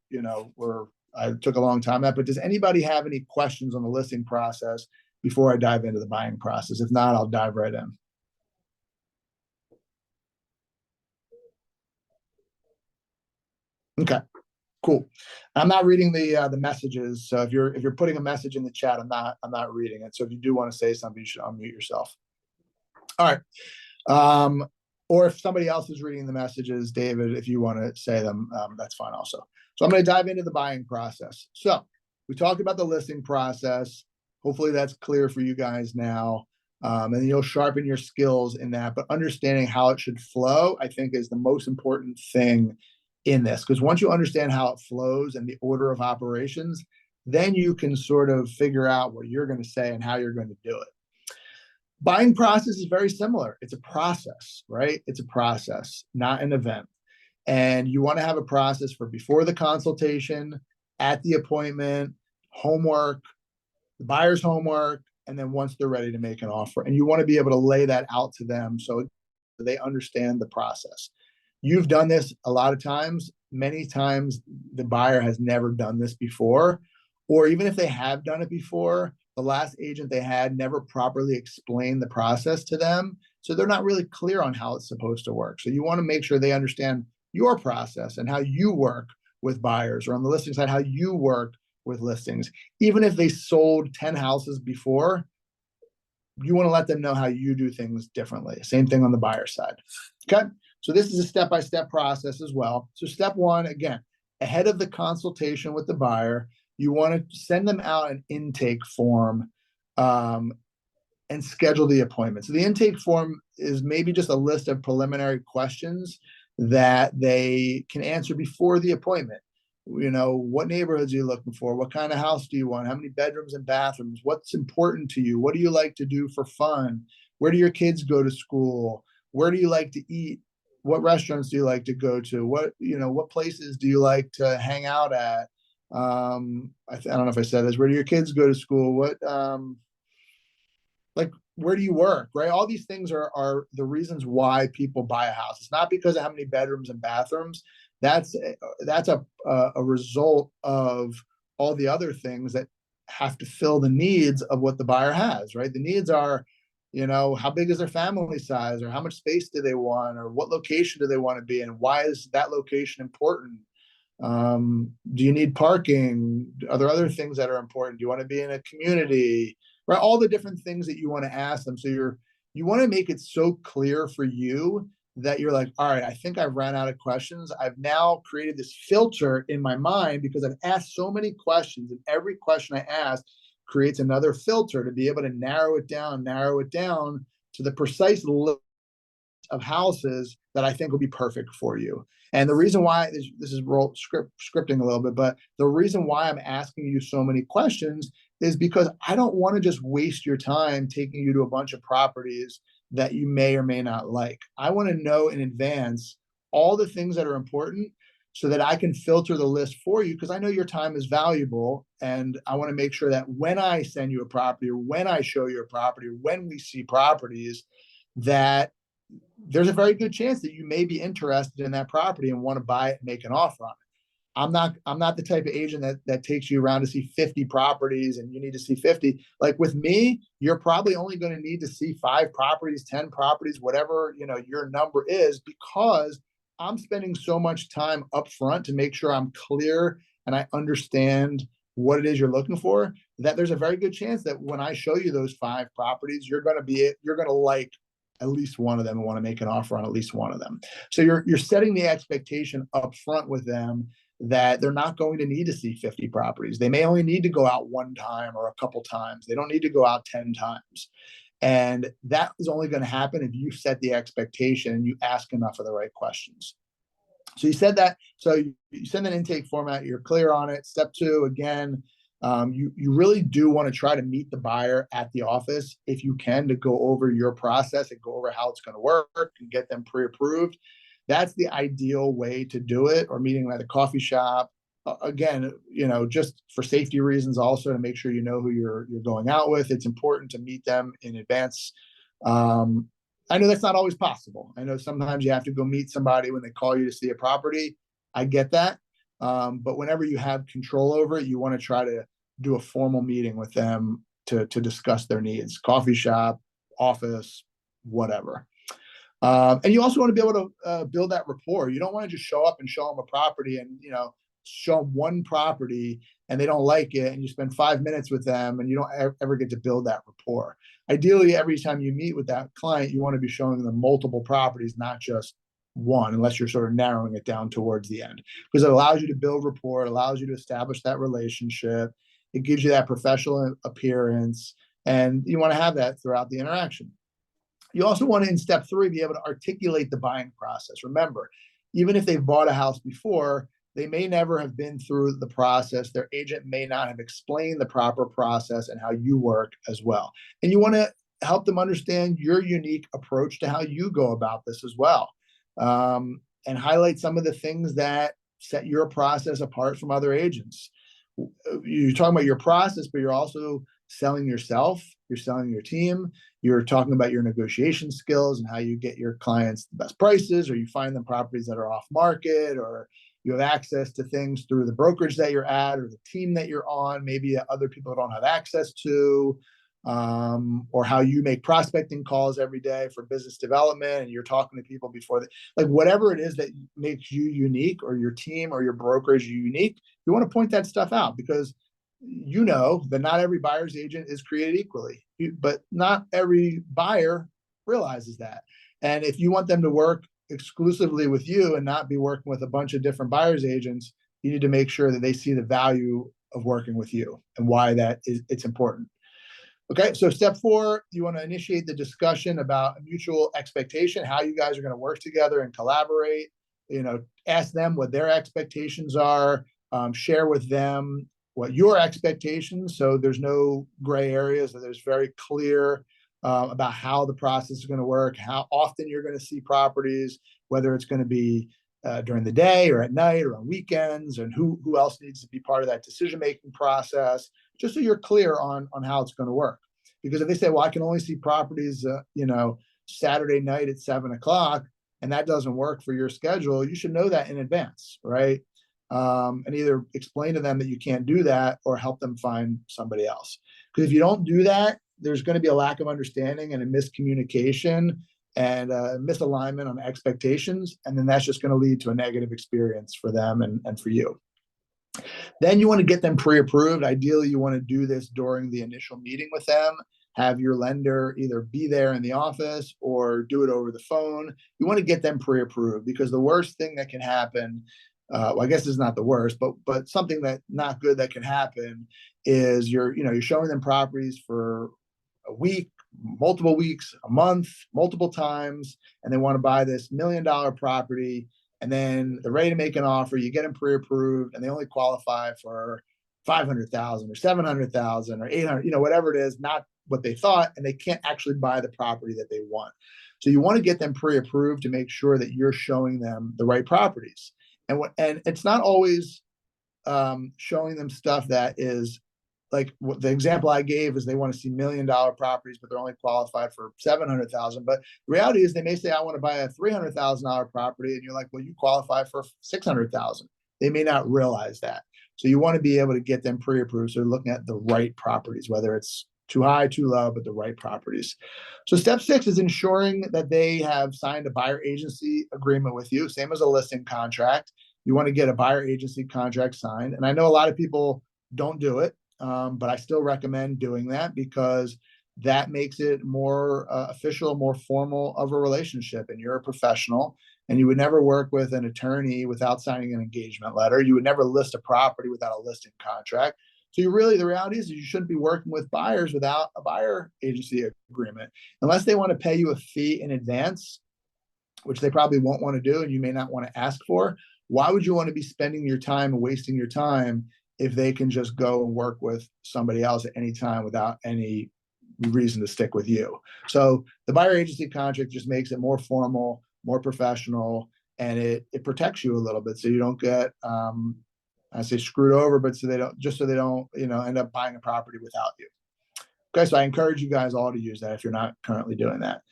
I took a long time on that, but does anybody have any questions on the listing process before I dive into the buying process? If not, I'll dive right in. Okay, cool. I'm not reading the messages, so if you're putting a message in the chat, I'm not reading it. So if you do want to say something, you should unmute yourself. All right. Or if somebody else is reading the messages, David, if you want to say them, that's fine also. So I'm going to dive into the buying process. So we talked about the listing process. Hopefully that's clear for you guys now. And you'll sharpen your skills in that, but understanding how it should flow, I think, is the most important thing in this. Because once you understand how it flows and the order of operations, then you can sort of figure out what you're going to say and how you're going to do it. Buying process is very similar. It's a process, right? It's a process, not an event. And you want to have a process for before the consultation, at the appointment, homework, the buyer's homework, and then once they're ready to make an offer. And you want to be able to lay that out to them so they understand the process. You've done this a lot of times. Many times the buyer has never done this before, or even if they have done it before, the last agent they had never properly explained the process to them. So they're not really clear on how it's supposed to work. So you want to make sure they understand your process and how you work with buyers, or on the listing side, how you work with listings. Even if they sold 10 houses before, you want to let them know how you do things differently. Same thing on the buyer side. Okay. So this is a step-by-step process as well. So step one, again, ahead of the consultation with the buyer, you want to send them out an intake form and schedule the appointment. So the intake form is maybe just a list of preliminary questions that they can answer before the appointment. You know, what neighborhoods are you looking for? What kind of house do you want? How many bedrooms and bathrooms? What's important to you? What do you like to do for fun? Where do your kids go to school? Where do you like to eat? What restaurants do you like to go to? What places do you like to hang out at? I don't know if I said this. Where do your kids go to school? Where do you work, right? All these things are the reasons why people buy a house. It's not because of how many bedrooms and bathrooms. That's a result of all the other things that have to fill the needs of what the buyer has, right? The needs are, how big is their family size, or how much space do they want, or what location do they want to be in? Why is that location important? Do you need parking? Are there other things that are important? Do you want to be in a community? Right? All the different things that you want to ask them. So you want to make it so clear for you that you're like, all right, I think I've ran out of questions. I've now created this filter in my mind because I've asked so many questions, and every question I ask creates another filter to be able to narrow it down to the precise list of houses that I think will be perfect for you. And the reason why this is scripting a little bit, but the reason why I'm asking you so many questions is because I don't want to just waste your time taking you to a bunch of properties that you may or may not like. I want to know in advance all the things that are important so that I can filter the list for you, because I know your time is valuable. And I want to make sure that when I send you a property, or when I show you a property, or when we see properties, that there's a very good chance that you may be interested in that property and want to buy it and make an offer on it. I'm not the type of agent that takes you around to see 50 properties and you need to see 50. Like with me, you're probably only going to need to see 5 properties, 10 properties, whatever, your number is, because I'm spending so much time up front to make sure I'm clear and I understand what it is you're looking for, that there's a very good chance that when I show you those 5 properties, you're going to like at least one of them and want to make an offer on at least one of them. So you're setting the expectation up front with them that they're not going to need to see 50 properties. They may only need to go out one time or a couple times. They don't need to go out 10 times. And that is only going to happen if you set the expectation and you ask enough of the right questions. So you said that. So you send an intake format. You're clear on it. Step two, again, you really do want to try to meet the buyer at the office if you can, to go over your process and go over how it's going to work and get them pre-approved. That's the ideal way to do it, or meeting them at a coffee shop. Again, just for safety reasons, also to make sure you know who you're going out with. It's important to meet them in advance. I know that's not always possible. I know sometimes you have to go meet somebody when they call you to see a property. I get that. But whenever you have control over it, you want to try to do a formal meeting with them to discuss their needs. Coffee shop, office, whatever. And you also want to be able to build that rapport. You don't want to just show up and show them a property and, show them one property and they don't like it, and you spend 5 minutes with them and you don't ever get to build that rapport. Ideally, every time you meet with that client, you want to be showing them multiple properties, not just one, unless you're sort of narrowing it down towards the end, because it allows you to build rapport. It allows you to establish that relationship. It gives you that professional appearance, and you want to have that throughout the interaction. You also want to, in step three, be able to articulate the buying process. Remember, even if they've bought a house before, they may never have been through the process. Their agent may not have explained the proper process and how you work as well. And you want to help them understand your unique approach to how you go about this as well. And highlight some of the things that set your process apart from other agents. You're talking about your process, but you're also selling yourself, you're selling your team, you're talking about your negotiation skills and how you get your clients the best prices, or you find them properties that are off market, or you have access to things through the brokerage that you're at or the team that you're on, maybe that other people don't have access to, or how you make prospecting calls every day for business development and you're talking to people before that. Like, whatever it is that makes you unique, or your team or your brokerage unique, you want to point that stuff out, because you know that not every buyer's agent is created equally, but not every buyer realizes that. And if you want them to work exclusively with you and not be working with a bunch of different buyer's agents, you need to make sure that they see the value of working with you and why it's important. Okay, so step four, you want to initiate the discussion about a mutual expectation, how you guys are going to work together and collaborate. Ask them what their expectations are, share with them what your expectations, so there's no gray areas, that there's very clear about how the process is going to work, how often you're going to see properties, whether it's going to be during the day or at night or on weekends, and who else needs to be part of that decision-making process, just so you're clear on how it's going to work. Because if they say, well, I can only see properties, Saturday night at 7:00, and that doesn't work for your schedule, you should know that in advance, right? And either explain to them that you can't do that or help them find somebody else. Because if you don't do that, there's going to be a lack of understanding and a miscommunication and a misalignment on expectations. And then that's just going to lead to a negative experience for them and for you. Then you want to get them pre-approved. Ideally, you want to do this during the initial meeting with them. Have your lender either be there in the office or do it over the phone. You want to get them pre-approved, because the worst thing that can happen, well, I guess it's not the worst, but something that not good that can happen is you're showing them properties for a week, multiple weeks, a month, multiple times, and they want to buy this $1 million property, and then they're ready to make an offer. You get them pre-approved, and they only qualify for 500,000 or 700,000 or 800, whatever it is, not what they thought, and they can't actually buy the property that they want. So you want to get them pre-approved to make sure that you're showing them the right properties. And it's not always showing them stuff that is like what the example I gave is they want to see $1 million properties, but they're only qualified for 700,000. But the reality is they may say, I want to buy a $300,000 property. And you're like, well, you qualify for 600,000. They may not realize that. So you want to be able to get them pre-approved. So they're looking at the right properties, whether it's too high, too low, but the right properties. So step 6 is ensuring that they have signed a buyer agency agreement with you, same as a listing contract. You want to get a buyer agency contract signed. And I know a lot of people don't do it, but I still recommend doing that, because that makes it more official, more formal of a relationship, and you're a professional. and you would never work with an attorney without signing an engagement letter. You would never list a property without a listing contract. So you really, the reality is you shouldn't be working with buyers without a buyer agency agreement, unless they want to pay you a fee in advance, which they probably won't want to do, and you may not want to ask for. Why would you want to be spending your time and wasting your time if they can just go and work with somebody else at any time without any reason to stick with you? So the buyer agency contract just makes it more formal, more professional, and it protects you a little bit so you don't get I say screwed over, but so they don't end up buying a property without you. Okay, so I encourage you guys all to use that if you're not currently doing that.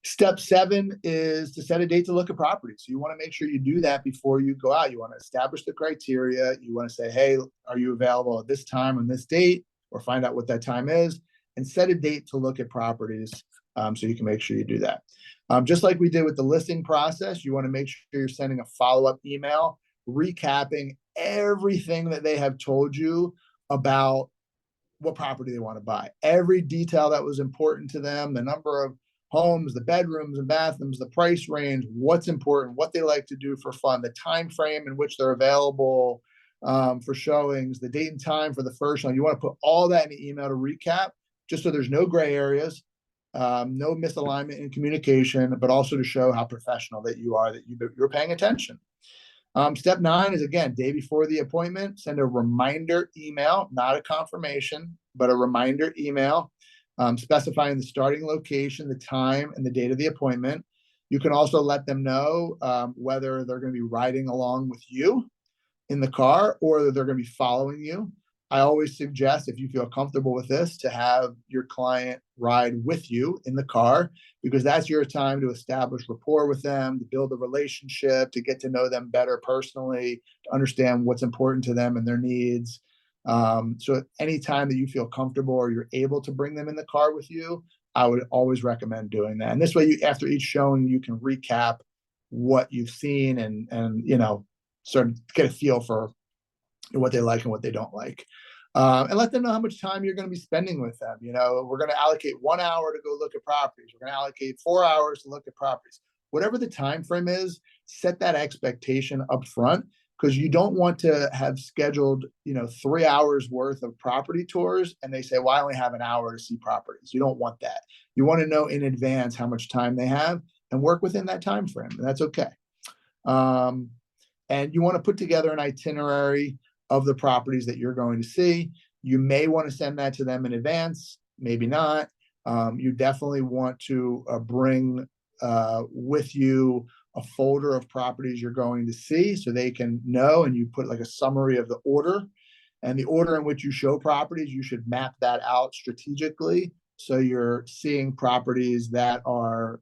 Step 7 is to set a date to look at properties. So you want to make sure you do that before you go out. You want to establish the criteria. You want to say, hey, are you available at this time on this date, or find out what that time is, and set a date to look at properties so you can make sure you do that. Just like we did with the listing process, you want to make sure you're sending a follow-up email recapping everything that they have told you about what property they want to buy. Every detail that was important to them, the number of homes, the bedrooms and bathrooms, the price range, what's important, what they like to do for fun, the time frame in which they're available for showings, the date and time for the first showing. You want to put all that in the email to recap, just so there's no gray areas, no misalignment in communication, but also to show how professional that you are, that you're paying attention. Step 9 is, again, day before the appointment, send a reminder email, not a confirmation, but a reminder email, specifying the starting location, the time, and the date of the appointment. You can also let them know whether they're going to be riding along with you in the car or that they're going to be following you. I always suggest, if you feel comfortable with this, to have your client ride with you in the car, because that's your time to establish rapport with them, to build a relationship, to get to know them better personally, to understand what's important to them and their needs. So anytime that you feel comfortable or you're able to bring them in the car with you, I would always recommend doing that. And this way, after each showing, you can recap what you've seen and sort of get a feel for what they like and what they don't like. And let them know how much time you're going to be spending with them. We're going to allocate 1 hour to go look at properties. We're going to allocate 4 hours to look at properties. Whatever the time frame is, set that expectation up front, because you don't want to have scheduled 3 hours worth of property tours and they say, well, I only have an hour to see properties. You don't want that. You want to know in advance how much time they have and work within that time frame, and that's okay. And you want to put together an itinerary of the properties that you're going to see. You may want to send that to them in advance, maybe not. You definitely want to bring with you a folder of properties you're going to see so they can know, and you put like a summary of the order. And the order in which you show properties, you should map that out strategically, so you're seeing properties that are,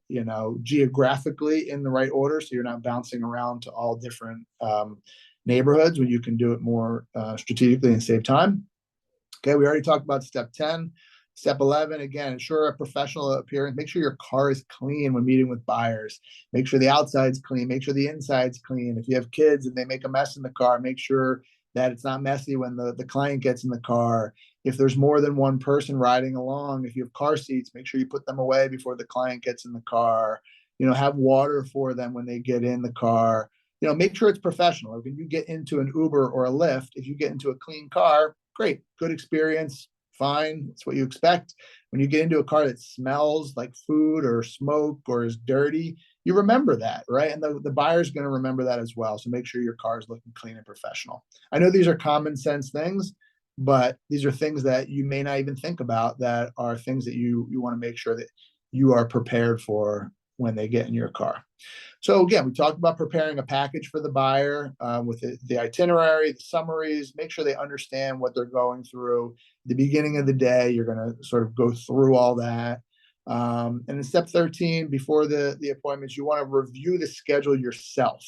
geographically in the right order, so you're not bouncing around to all different neighborhoods, when you can do it more strategically and save time. Okay, we already talked about step 10. Step 11, again, ensure a professional appearance. Make sure your car is clean when meeting with buyers. Make sure the outside's clean. Make sure the inside's clean. If you have kids and they make a mess in the car, make sure that it's not messy when the client gets in the car. If there's more than one person riding along, if you have car seats, make sure you put them away before the client gets in the car. Have water for them when they get in the car. Make sure it's professional. When you get into an Uber or a Lyft, if you get into a clean car, great, good experience, fine. It's what you expect. When you get into a car that smells like food or smoke or is dirty, you remember that, right? And the buyer's going to remember that as well. So make sure your car is looking clean and professional. I know these are common sense things, but these are things that you may not even think about, that are things that you want to make sure that you are prepared for when they get in your car. So again, we talked about preparing a package for the buyer with the itinerary, the summaries. Make sure they understand what they're going through. At the beginning of the day, you're going to sort of go through all that. And in step 13, before the appointments, you want to review the schedule yourself.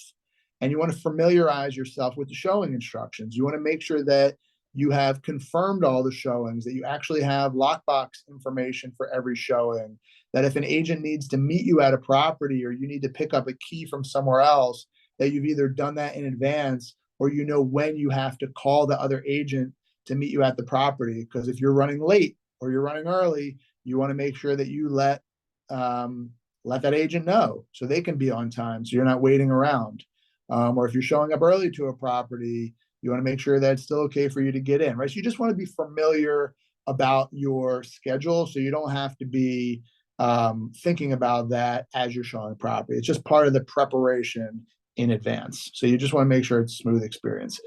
And you want to familiarize yourself with the showing instructions. You want to make sure that you have confirmed all the showings, that you actually have lockbox information for every showing, that if an agent needs to meet you at a property or you need to pick up a key from somewhere else, that you've either done that in advance or when you have to call the other agent to meet you at the property. Because if you're running late or you're running early, you want to make sure that you let let that agent know so they can be on time, so you're not waiting around. Or if you're showing up early to a property, you want to make sure that it's still okay for you to get in, right? So you just want to be familiar about your schedule, so you don't have to be thinking about that as you're showing property. It's just part of the preparation in advance. So you just want to make sure it's a smooth experience.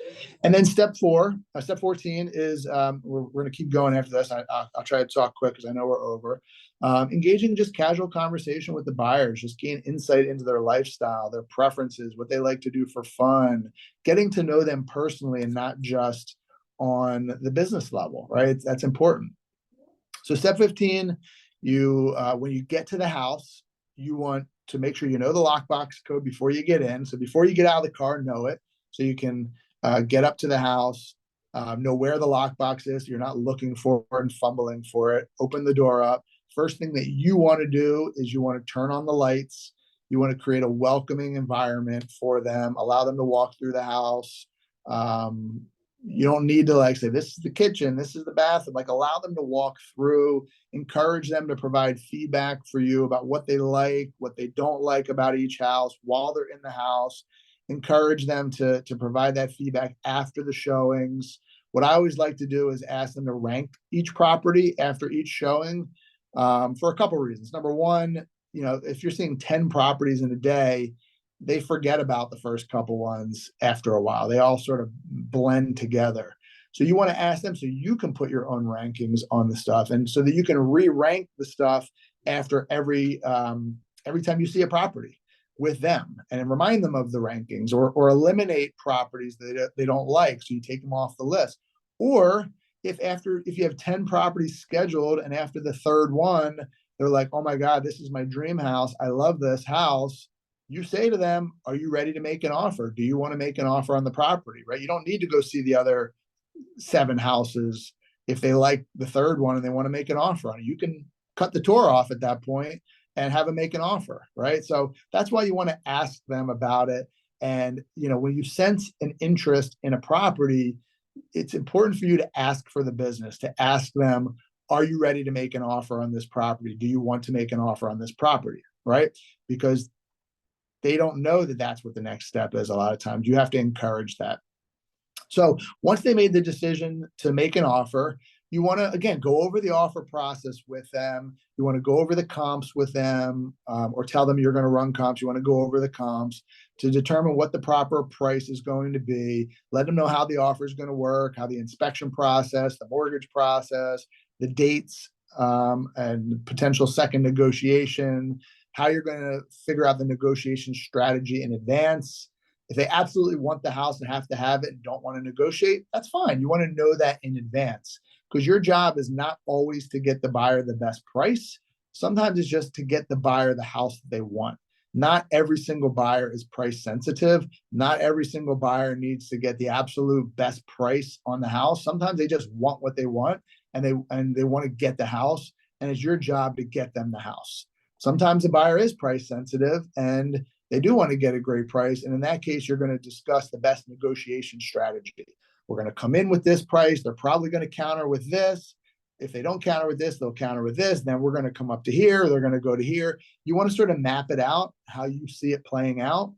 And then step 14 is we're going to keep going after this. I'll try to talk quick because I know we're over. Engaging just casual conversation with the buyers, just gain insight into their lifestyle, their preferences, what they like to do for fun, getting to know them personally and not just on the business level, right? That's important. So step 15, you when you get to the house, you want to make sure you know the lockbox code before you get in. So before you get out of the car, know it so you can get up to the house, know where the lockbox is. So you're not looking for it and fumbling for it. Open the door up. First thing that you want to do is you want to turn on the lights. You want to create a welcoming environment for them, allow them to walk through the house. You don't need to like say, this is the kitchen, this is the bathroom. Like, allow them to walk through, encourage them to provide feedback for you about what they like, what they don't like about each house while they're in the house. Encourage them to provide that feedback after the showings. What I always like to do is ask them to rank each property after each showing for a couple reasons. Number one, if you're seeing 10 properties in a day, they forget about the first couple ones after a while. They all sort of blend together. So you want to ask them so you can put your own rankings on the stuff, and so that you can re-rank the stuff after every time you see a property with them, and remind them of the rankings, or eliminate properties that they don't like, so you take them off the list. Or if you have 10 properties scheduled and after the third one they're like, oh my God, this is my dream house, I love this house, you say to them, are you ready to make an offer? Do you want to make an offer on the property, right? You don't need to go see the other 7 houses. If they like the third one and they want to make an offer on it, you can cut the tour off at that point and have them make an offer, right? So that's why you want to ask them about it. And, when you sense an interest in a property, it's important for you to ask for the business, to ask them, are you ready to make an offer on this property? Do you want to make an offer on this property, right? Because they don't know that that's what the next step is. A lot of times you have to encourage that. So once they made the decision to make an offer, you want to, again, go over the offer process with them. You want to go over the comps with them, or tell them you're going to run comps. You want to go over the comps to determine what the proper price is going to be. Let them know how the offer is going to work, how the inspection process, the mortgage process, the dates, and potential second negotiation, how you're going to figure out the negotiation strategy in advance. If they absolutely want the house and have to have it and don't want to negotiate, that's fine. You want to know that in advance, because your job is not always to get the buyer the best price. Sometimes it's just to get the buyer the house that they want. Not every single buyer is price sensitive. Not every single buyer needs to get the absolute best price on the house. Sometimes they just want what they want, and they want to get the house, and it's your job to get them the house. Sometimes the buyer is price sensitive and they do want to get a great price. And in that case, you're going to discuss the best negotiation strategy. We're going to come in with this price. They're probably going to counter with this. If they don't counter with this, they'll counter with this. Then we're going to come up to here. They're going to go to here. You want to sort of map it out, how you see it playing out.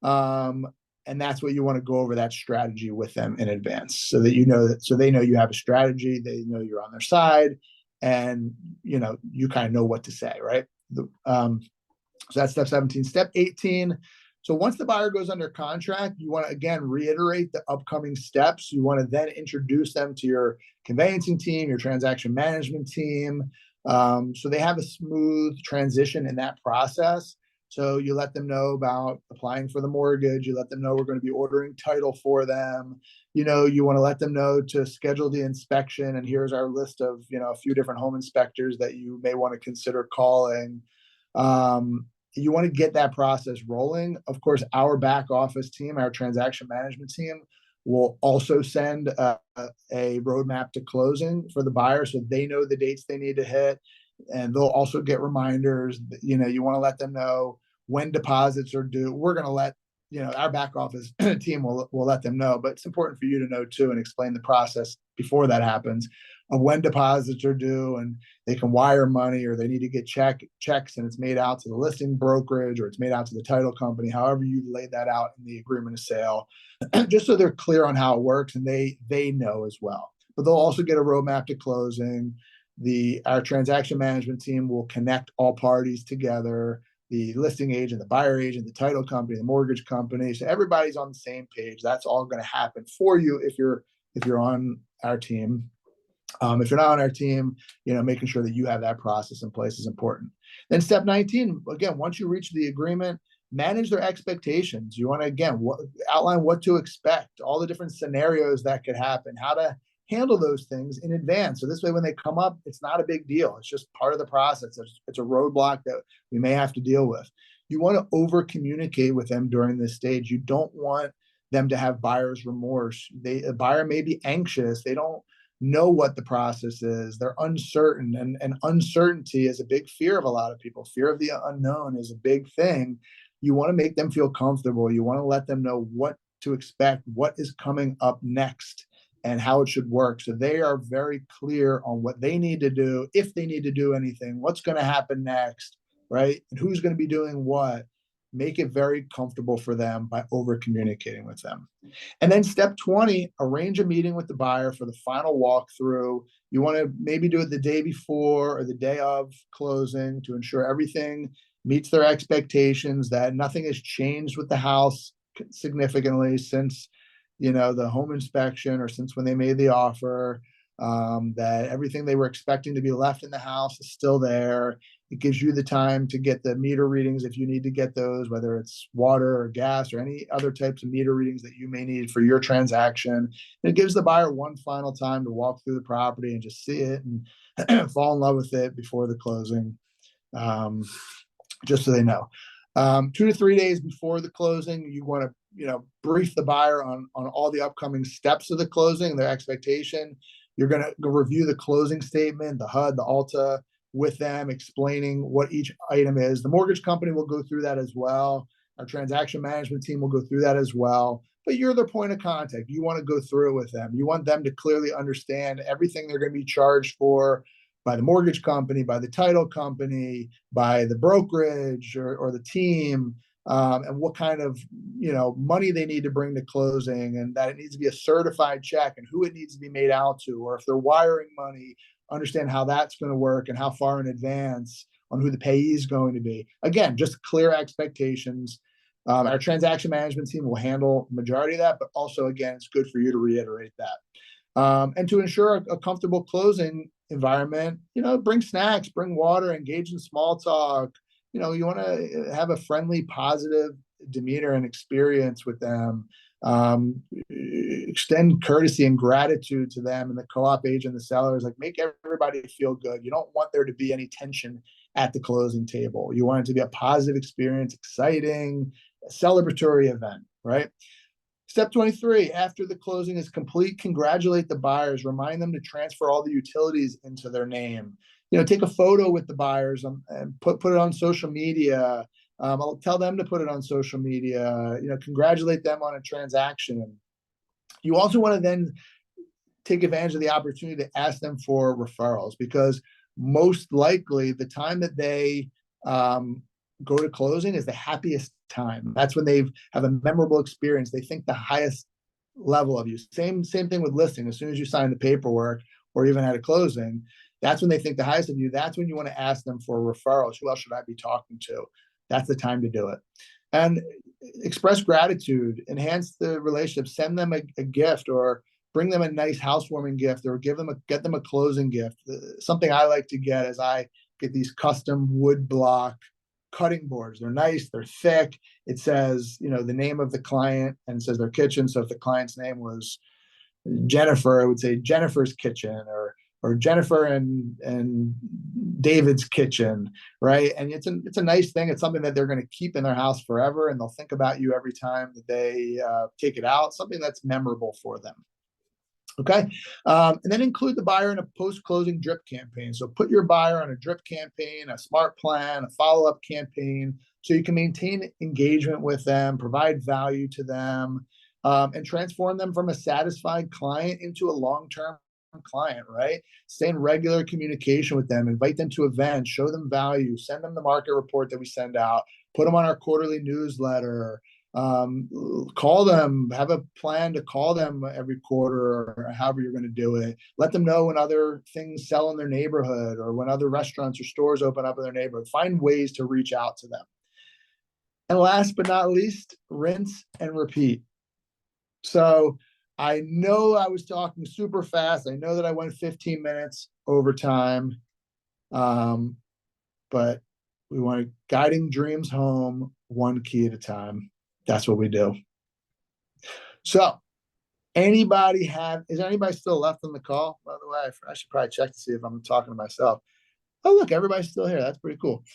And that's what you want to go over that strategy with them in advance, so that so they know you have a strategy. They know you're on their side, and you kind of know what to say, right? So that's step 17. Step 18. So once the buyer goes under contract, you want to, again, reiterate the upcoming steps. You want to then introduce them to your conveyancing team, your transaction management team, so they have a smooth transition in that process. So you let them know about applying for the mortgage. You let them know we're going to be ordering title for them. You want to let them know to schedule the inspection. And here's our list of, a few different home inspectors that you may want to consider calling. You want to get that process rolling. Of course, our back office team, our transaction management team, will also send a roadmap to closing for the buyer, so they know the dates they need to hit. And they'll also get reminders. You want to let them know when deposits are due. We're going to let, our back office team will let them know, but it's important for you to know too, and explain the process before that happens. of when deposits are due, and they can wire money, or they need to get checks and it's made out to the listing brokerage or it's made out to the title company, however you lay that out in the agreement of sale, just so they're clear on how it works and they know as well. But they'll also get a roadmap to closing. Our transaction management team will connect all parties together, the listing agent, the buyer agent, the title company, the mortgage company. So everybody's on the same page. That's all going to happen for you if you're on our team. If you're not on our team, making sure that you have that process in place is important. Then step 19, again, once you reach the agreement, manage their expectations. You want to, again, outline what to expect, all the different scenarios that could happen, how to handle those things in advance. So this way, when they come up, it's not a big deal. It's just part of the process. It's a roadblock that we may have to deal with. You want to over communicate with them during this stage. You don't want them to have buyer's remorse. A buyer may be anxious. They don't know what the process is. They're uncertain, and uncertainty is a big fear of a lot of people. Fear of the unknown is a big thing. You want to make them feel comfortable. You want to let them know what to expect, what is coming up next, and how it should work. So they are very clear on what they need to do, if they need to do anything, what's going to happen next, right? And who's going to be doing what. Make it very comfortable for them by over communicating with them. And then step 20, arrange a meeting with the buyer for the final walkthrough. You want to maybe do it the day before or the day of closing to ensure everything meets their expectations, that nothing has changed with the house significantly since the home inspection or since when they made the offer, that everything they were expecting to be left in the house is still there. It gives you the time to get the meter readings if you need to get those, whether it's water or gas or any other types of meter readings that you may need for your transaction. And it gives the buyer one final time to walk through the property and just see it and fall in love with it before the closing, just so they know. 2 to 3 days before the closing, you want to brief the buyer on all the upcoming steps of the closing, their expectation. You're going to review the closing statement, the HUD, the ALTA, with them, explaining what each item is. The mortgage company will go through that as well. Our transaction management team will go through that as well. But you're their point of contact. You want to go through it with them. You want them to clearly understand everything they're going to be charged for by the mortgage company, by the title company, by the brokerage or the team, and what kind of money they need to bring to closing, and that it needs to be a certified check and who it needs to be made out to, or if they're wiring money, understand how that's going to work and how far in advance on who the payee is going to be. Again, just clear expectations. Our transaction management team will handle the majority of that, but also, again, it's good for you to reiterate that. And to ensure a comfortable closing environment, bring snacks, bring water, engage in small talk. You want to have a friendly, positive demeanor and experience with them. Extend courtesy and gratitude to them and the co-op agent, the sellers. Like, make everybody feel good. You don't want there to be any tension at the closing table. You want it to be a positive experience, exciting, a celebratory event, right? Step 23, after the closing is complete, congratulate the buyers. Remind them to transfer all the utilities into their name. Take a photo with the buyers and put it on social media. I'll tell them to put it on social media. Congratulate them on a transaction. You also want to then take advantage of the opportunity to ask them for referrals, because most likely the time that they go to closing is the happiest time. That's when they have a memorable experience. They think the highest level of you. Same thing with listing. As soon as you sign the paperwork or even at a closing, that's when they think the highest of you. That's when you want to ask them for referrals. Who else should I be talking to? That's the time to do it. And express gratitude, enhance the relationship, send them a gift, or bring them a nice housewarming gift, or get them a closing gift. Something I like to get is I get these custom wood block cutting boards. They're nice, they're thick. It says, the name of the client, and it says their kitchen. So if the client's name was Jennifer, I would say Jennifer's kitchen, or Jennifer and David's kitchen, right? And it's a nice thing. It's something that they're going to keep in their house forever, and they'll think about you every time that they take it out. Something that's memorable for them. Okay. And then include the buyer in a post-closing drip campaign. So put your buyer on a drip campaign, a smart plan, a follow-up campaign, so you can maintain engagement with them, provide value to them, and transform them from a satisfied client into a long-term client, right? Stay in regular communication with them, invite them to events, show them value, send them the market report that we send out, put them on our quarterly newsletter, call them, have a plan to call them every quarter or however you're going to do it. Let them know when other things sell in their neighborhood or when other restaurants or stores open up in their neighborhood. Find ways to reach out to them. And last but not least, rinse and repeat. So I know I was talking super fast. I know that I went 15 minutes over time. But we want to guiding dreams home one key at a time. That's what we do. So is anybody still left on the call? By the way, I should probably check to see if I'm talking to myself. Oh, look, everybody's still here. That's pretty cool.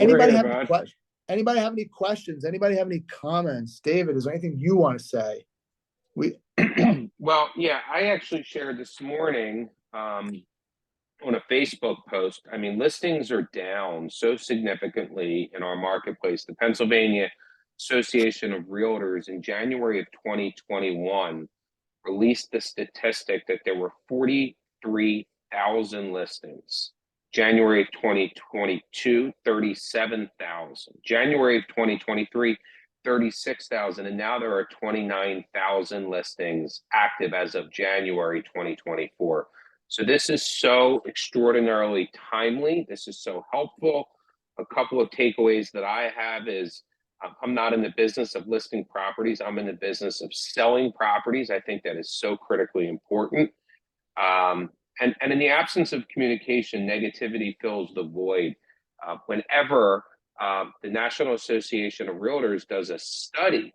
Anybody have any questions? Anybody have any questions? Anybody have any comments? David, is there anything you want to say? Well, yeah, I actually shared this morning on a Facebook post. I mean, listings are down so significantly in our marketplace. The Pennsylvania Association of Realtors in January of 2021 released the statistic that there were 43,000 listings. January of 2022, 37,000. January of 2023, 36,000. And now there are 29,000 listings active as of January 2024. So this is so extraordinarily timely. This is so helpful. A couple of takeaways that I have is I'm not in the business of listing properties. I'm in the business of selling properties. I think that is so critically important. And in the absence of communication, negativity fills the void. Whenever the National Association of Realtors does a study,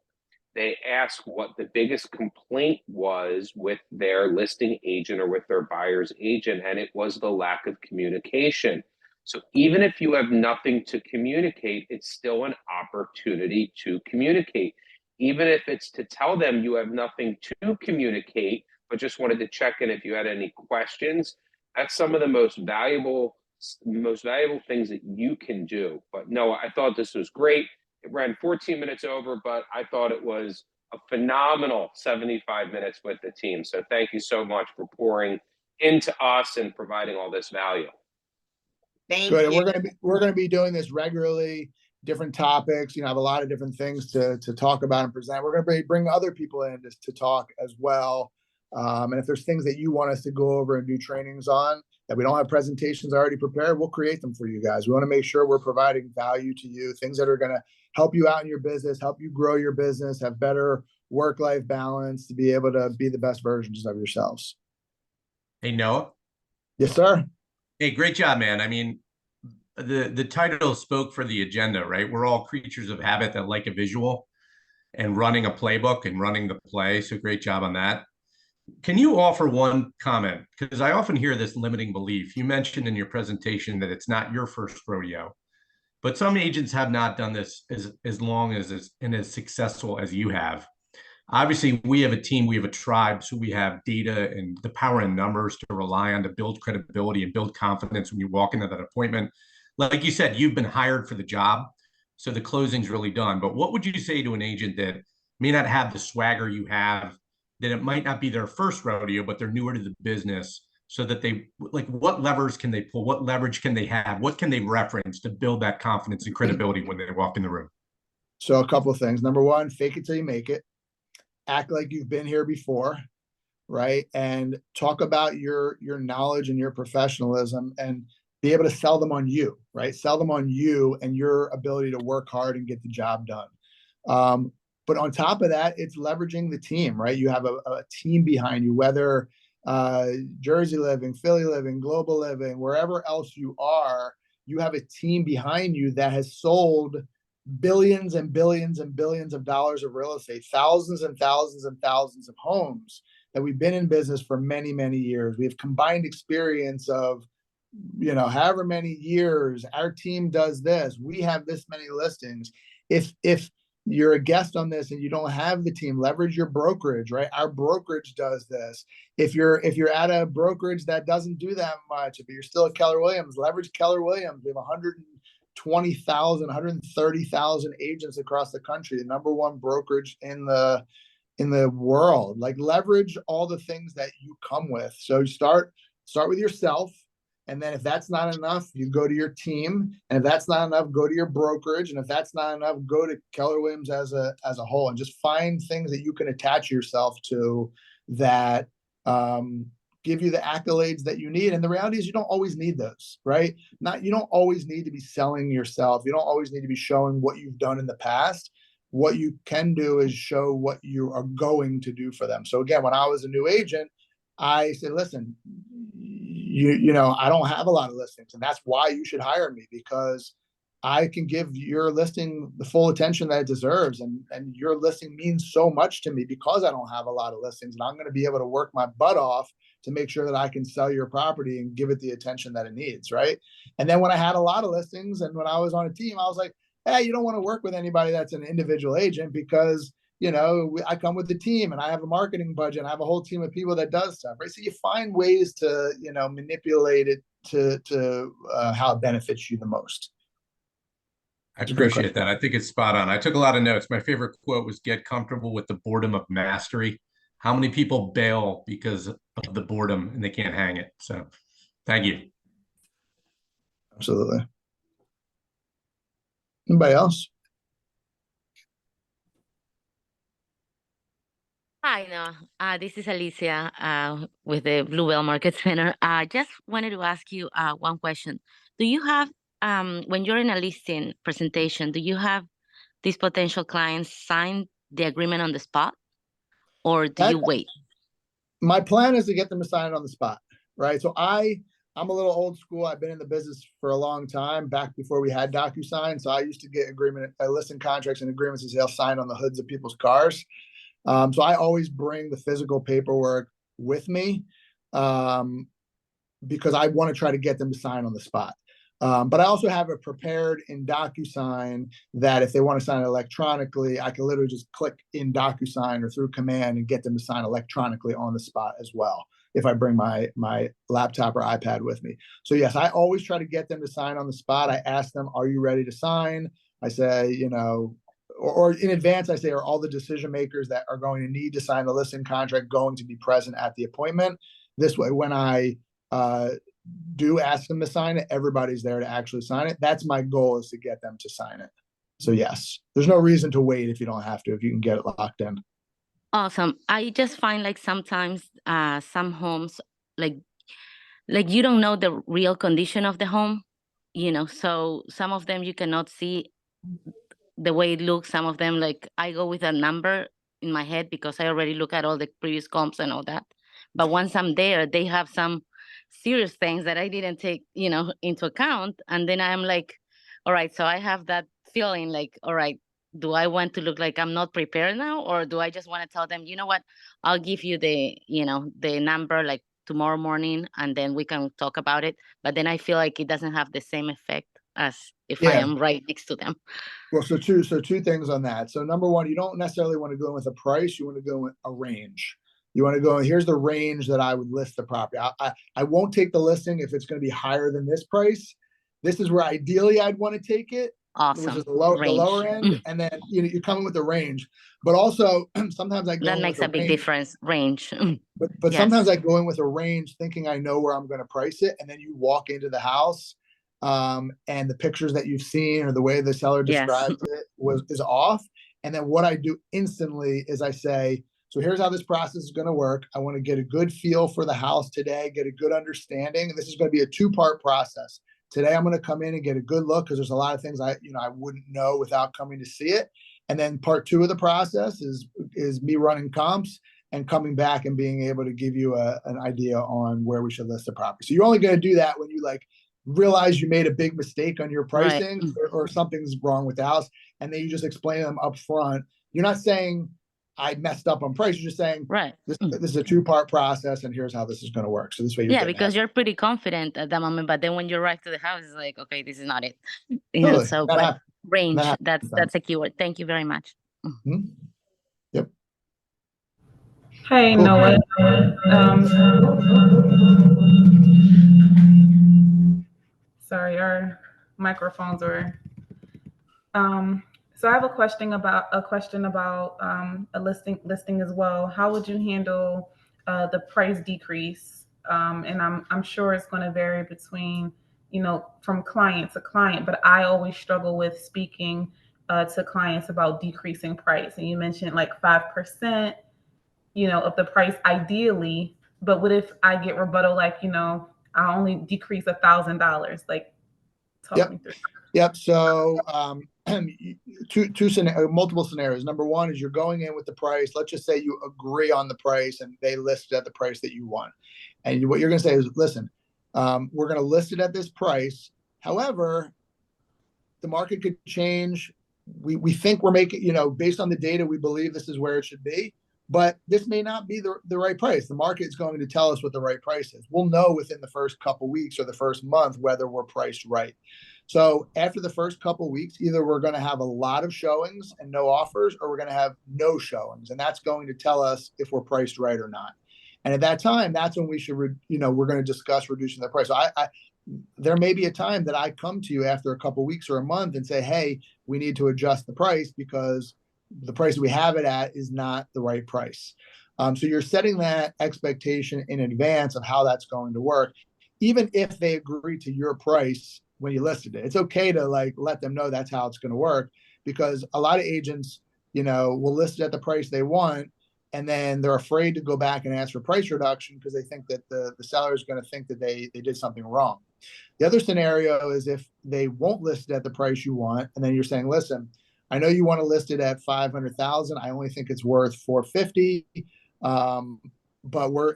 they ask what the biggest complaint was with their listing agent or with their buyer's agent, and it was the lack of communication. So even if you have nothing to communicate, it's still an opportunity to communicate. Even if it's to tell them you have nothing to communicate, but just wanted to check in if you had any questions, that's some of the most valuable things that you can do. But no, I thought this was great. It ran 14 minutes over, but I thought it was a phenomenal 75 minutes with the team. So thank you so much for pouring into us and providing all this value. Thank Good. you. And we're gonna be doing this regularly, different topics, have a lot of different things to talk about and present. We're gonna bring other people in to talk as well. And if there's things that you want us to go over and do trainings on that we don't have presentations already prepared, we'll create them for you guys. We want to make sure we're providing value to you, things that are going to help you out in your business, help you grow your business, have better work-life balance, to be able to be the best versions of yourselves. Hey, Noah. Yes, sir. Hey, great job, man. I mean, the title spoke for the agenda, right? We're all creatures of habit that like a visual and running a playbook and running the play. So great job on that. Can you offer one comment? Because I often hear this limiting belief. You mentioned in your presentation that it's not your first rodeo, but some agents have not done this as long as and as successful as you have. Obviously, we have a team, we have a tribe, so we have data and the power in numbers to rely on to build credibility and build confidence when you walk into that appointment. Like you said, you've been hired for the job, so the closing's really done. But what would you say to an agent that may not have the swagger you have, that it might not be their first rodeo, but they're newer to the business, so that they, like, what levers can they pull? What leverage can they have? What can they reference to build that confidence and credibility when they walk in the room? So a couple of things. Number one, fake it till you make it. Act like you've been here before, right? And talk about your knowledge and your professionalism, and be able to sell them on you, right? Sell them on you and your ability to work hard and get the job done. But on top of that, it's leveraging the team, right? You have a team behind you, whether Jersey Living, PhillyLiving, Global Living, wherever else you are, you have a team behind you that has sold billions and billions and billions of dollars of real estate, thousands and thousands and thousands of homes, that we've been in business for many, many years. We have combined experience of, however many years. Our team does this. We have this many listings. If you're a guest on this and you don't have the team, leverage your brokerage, right? Our brokerage does this. If you're at a brokerage that doesn't do that much, if you're still at Keller Williams, leverage Keller Williams. We have 120,000, 130,000 agents across the country, the number one brokerage in the in the world. Like, leverage all the things that you come with. So start with yourself. And then if that's not enough, you go to your team. And if that's not enough, go to your brokerage. And if that's not enough, go to Keller Williams as a whole, and just find things that you can attach yourself to that give you the accolades that you need. And the reality is, you don't always need those, right? You don't always need to be selling yourself. You don't always need to be showing what you've done in the past. What you can do is show what you are going to do for them. So again, when I was a new agent, I said, listen, you know, I don't have a lot of listings, and that's why you should hire me, because I can give your listing the full attention that it deserves. And your listing means so much to me because I don't have a lot of listings, and I'm going to be able to work my butt off to make sure that I can sell your property and give it the attention that it needs. Right. And then when I had a lot of listings and when I was on a team, I was like, hey, you don't want to work with anybody that's an individual agent, because, you know, I come with the team and I have a marketing budget and I have a whole team of people that does stuff, right? So you find ways to, you know, manipulate it to how it benefits you the most. I appreciate that. I think it's spot on. I took a lot of notes. My favorite quote was, get comfortable with the boredom of mastery. How many people bail because of the boredom and they can't hang it? So thank you. Absolutely. Anybody else? Hi, no. This is Alicia with the Bluebell Market Center. I just wanted to ask you one question. Do you have, when you're in a listing presentation, do you have these potential clients sign the agreement on the spot, or do you wait? My plan is to get them to sign it on the spot, right? So I'm a little old school. I've been in the business for a long time, back before we had DocuSign. So I used to get listing contracts and agreements and sales signed on the hoods of people's cars. So I always bring the physical paperwork with me because I want to try to get them to sign on the spot. But I also have it prepared in DocuSign that if they want to sign it electronically, I can literally just click in DocuSign or through command and get them to sign electronically on the spot as well, if I bring my laptop or iPad with me. So yes, I always try to get them to sign on the spot. I ask them, are you ready to sign? I say, you know, or in advance, I say, are all the decision makers that are going to need to sign the listing contract going to be present at the appointment? This way, when I do ask them to sign it, everybody's there to actually sign it. That's my goal, is to get them to sign it. So yes, there's no reason to wait if you don't have to, if you can get it locked in. Awesome. I just find like sometimes some homes, like you don't know the real condition of the home, you know, so some of them you cannot see the way it looks. Some of them, like, I go with a number in my head because I already look at all the previous comps and all that. But once I'm there, they have some serious things that I didn't take, you know, into account. And then I'm like, all right, so I have that feeling like, all right, do I want to look like I'm not prepared now? Or do I just want to tell them, you know what, I'll give you the, you know, the number like tomorrow morning and then we can talk about it. But then I feel like it doesn't have the same effect as if I am right next to them. Well, so two things on that. So number one, you don't necessarily want to go in with a price. You want to go with a range. You want to go, here's the range that I would list the property. I won't take the listing if it's going to be higher than this price. This is where ideally I'd want to take it. Awesome. Which is the lower end. And then, you know, you're coming with a range. But also sometimes I go that makes a big difference, range. But yes. Sometimes I go in with a range thinking I know where I'm going to price it. And then you walk into the house and the pictures that you've seen or the way the seller described it is off. And then what I do instantly is I say, so here's how this process is going to work. I want to get a good feel for the house today, get a good understanding. And this is going to be a two-part process. Today, I'm going to come in and get a good look because there's a lot of things I wouldn't know without coming to see it. And then part two of the process is me running comps and coming back and being able to give you an idea on where we should list the property. So you're only going to do that when you realize you made a big mistake on your pricing or something's wrong with the house. And then you just explain them up front. You're not saying I messed up on price. You're just saying, this is a two-part process and here's how this is going to work. So this way because you're pretty confident at that moment, but then when you arrive to the house, it's like, okay, this is not it. You know, so but range, that's a keyword. Thank you very much. Mm-hmm. Yep. Hey, Noah. Sorry, our microphones were. So I have a question about a listing as well. How would you handle the price decrease? And I'm sure it's going to vary between, from client to client, but I always struggle with speaking to clients about decreasing price. And you mentioned like 5%, of the price ideally, but what if I get rebuttal like, I only decrease $1,000? Like, talk me through. Yep. So multiple scenarios. Number one is you're going in with the price. Let's just say you agree on the price and they list it at the price that you want. And what you're going to say is, listen, we're going to list it at this price. However, the market could change. We think we're making, based on the data, we believe this is where it should be. But this may not be the right price. The market is going to tell us what the right price is. We'll know within the first couple weeks or the first month whether we're priced right. So after the first couple weeks, either we're going to have a lot of showings and no offers, or we're going to have no showings, and that's going to tell us if we're priced right or not. And at that time, that's when we should, we're going to discuss reducing the price. So there may be a time that I come to you after a couple weeks or a month and say, hey, we need to adjust the price because the price we have it at is not the right price. So you're setting that expectation in advance of how that's going to work. Even if they agree to your price when you listed it, it's okay to let them know that's how it's going to work, because a lot of agents, will list it at the price they want, and then they're afraid to go back and ask for price reduction because they think that the seller is going to think that they did something wrong. The other scenario is if they won't list it at the price you want, and then you're saying, listen, I know you want to list it at 500,000. I only think it's worth 450. But we're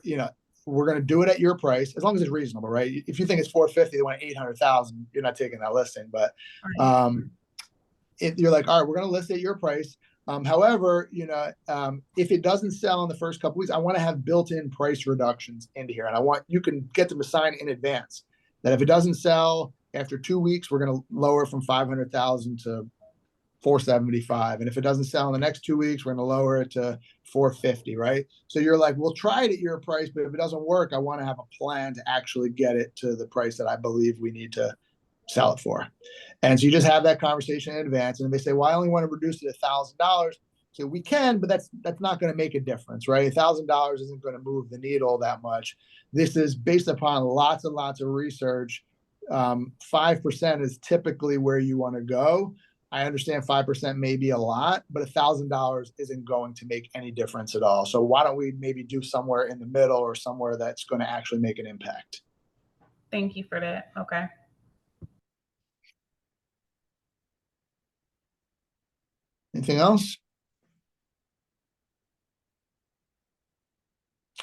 going to do it at your price as long as it's reasonable, right? If you think it's 450, they want 800,000, you're not taking that listing. But if you're like, all right, we're going to list it at your price. However, if it doesn't sell in the first couple weeks, I want to have built-in price reductions into here, and you can get them to sign in advance that if it doesn't sell after 2 weeks, we're going to lower from 500,000 to 475. And if it doesn't sell in the next 2 weeks, we're going to lower it to 450, right? So you're like, we'll try it at your price, but if it doesn't work, I want to have a plan to actually get it to the price that I believe we need to sell it for. And so you just have that conversation in advance. And they say, well, I only want to reduce it $1,000. So we can, but that's not going to make a difference, right? $1,000 isn't going to move the needle that much. This is based upon lots and lots of research. 5% is typically where you want to go. I understand 5% may be a lot, but $1,000 isn't going to make any difference at all. So why don't we maybe do somewhere in the middle or somewhere that's going to actually make an impact? Thank you for that. Okay. Anything else?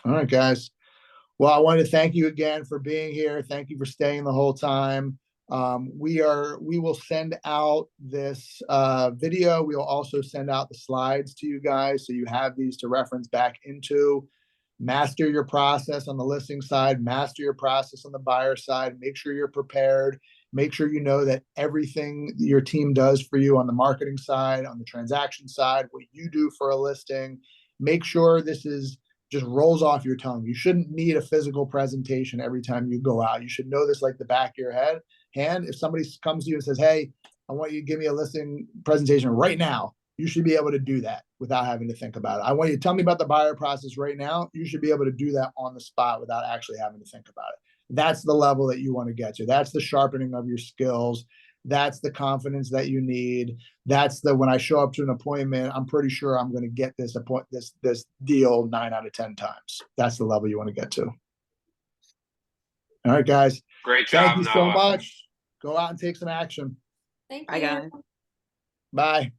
All right, guys. Well, I wanted to thank you again for being here. Thank you for staying the whole time. We will send out this video. We'll also send out the slides to you guys, so you have these to reference back into. Master your process on the listing side, master your process on the buyer side. Make sure you're prepared. Make sure you know that everything your team does for you on the marketing side, on the transaction side, what you do for a listing, make sure this is just rolls off your tongue. You shouldn't need a physical presentation every time you go out. You should know this like the back of your hand. If somebody comes to you and says, hey, I want you to give me a listing presentation right now, you should be able to do that without having to think about it. I want you to tell me about the buyer process right now. You should be able to do that on the spot without actually having to think about it. That's the level that you want to get to. That's the sharpening of your skills. That's the confidence that you need. That's when I show up to an appointment, I'm pretty sure I'm going to get this deal 9 out of 10 times. That's the level you want to get to. All right, guys. Great job. Thank you so much. Go out and take some action. Thank Bye, you. guys. Bye.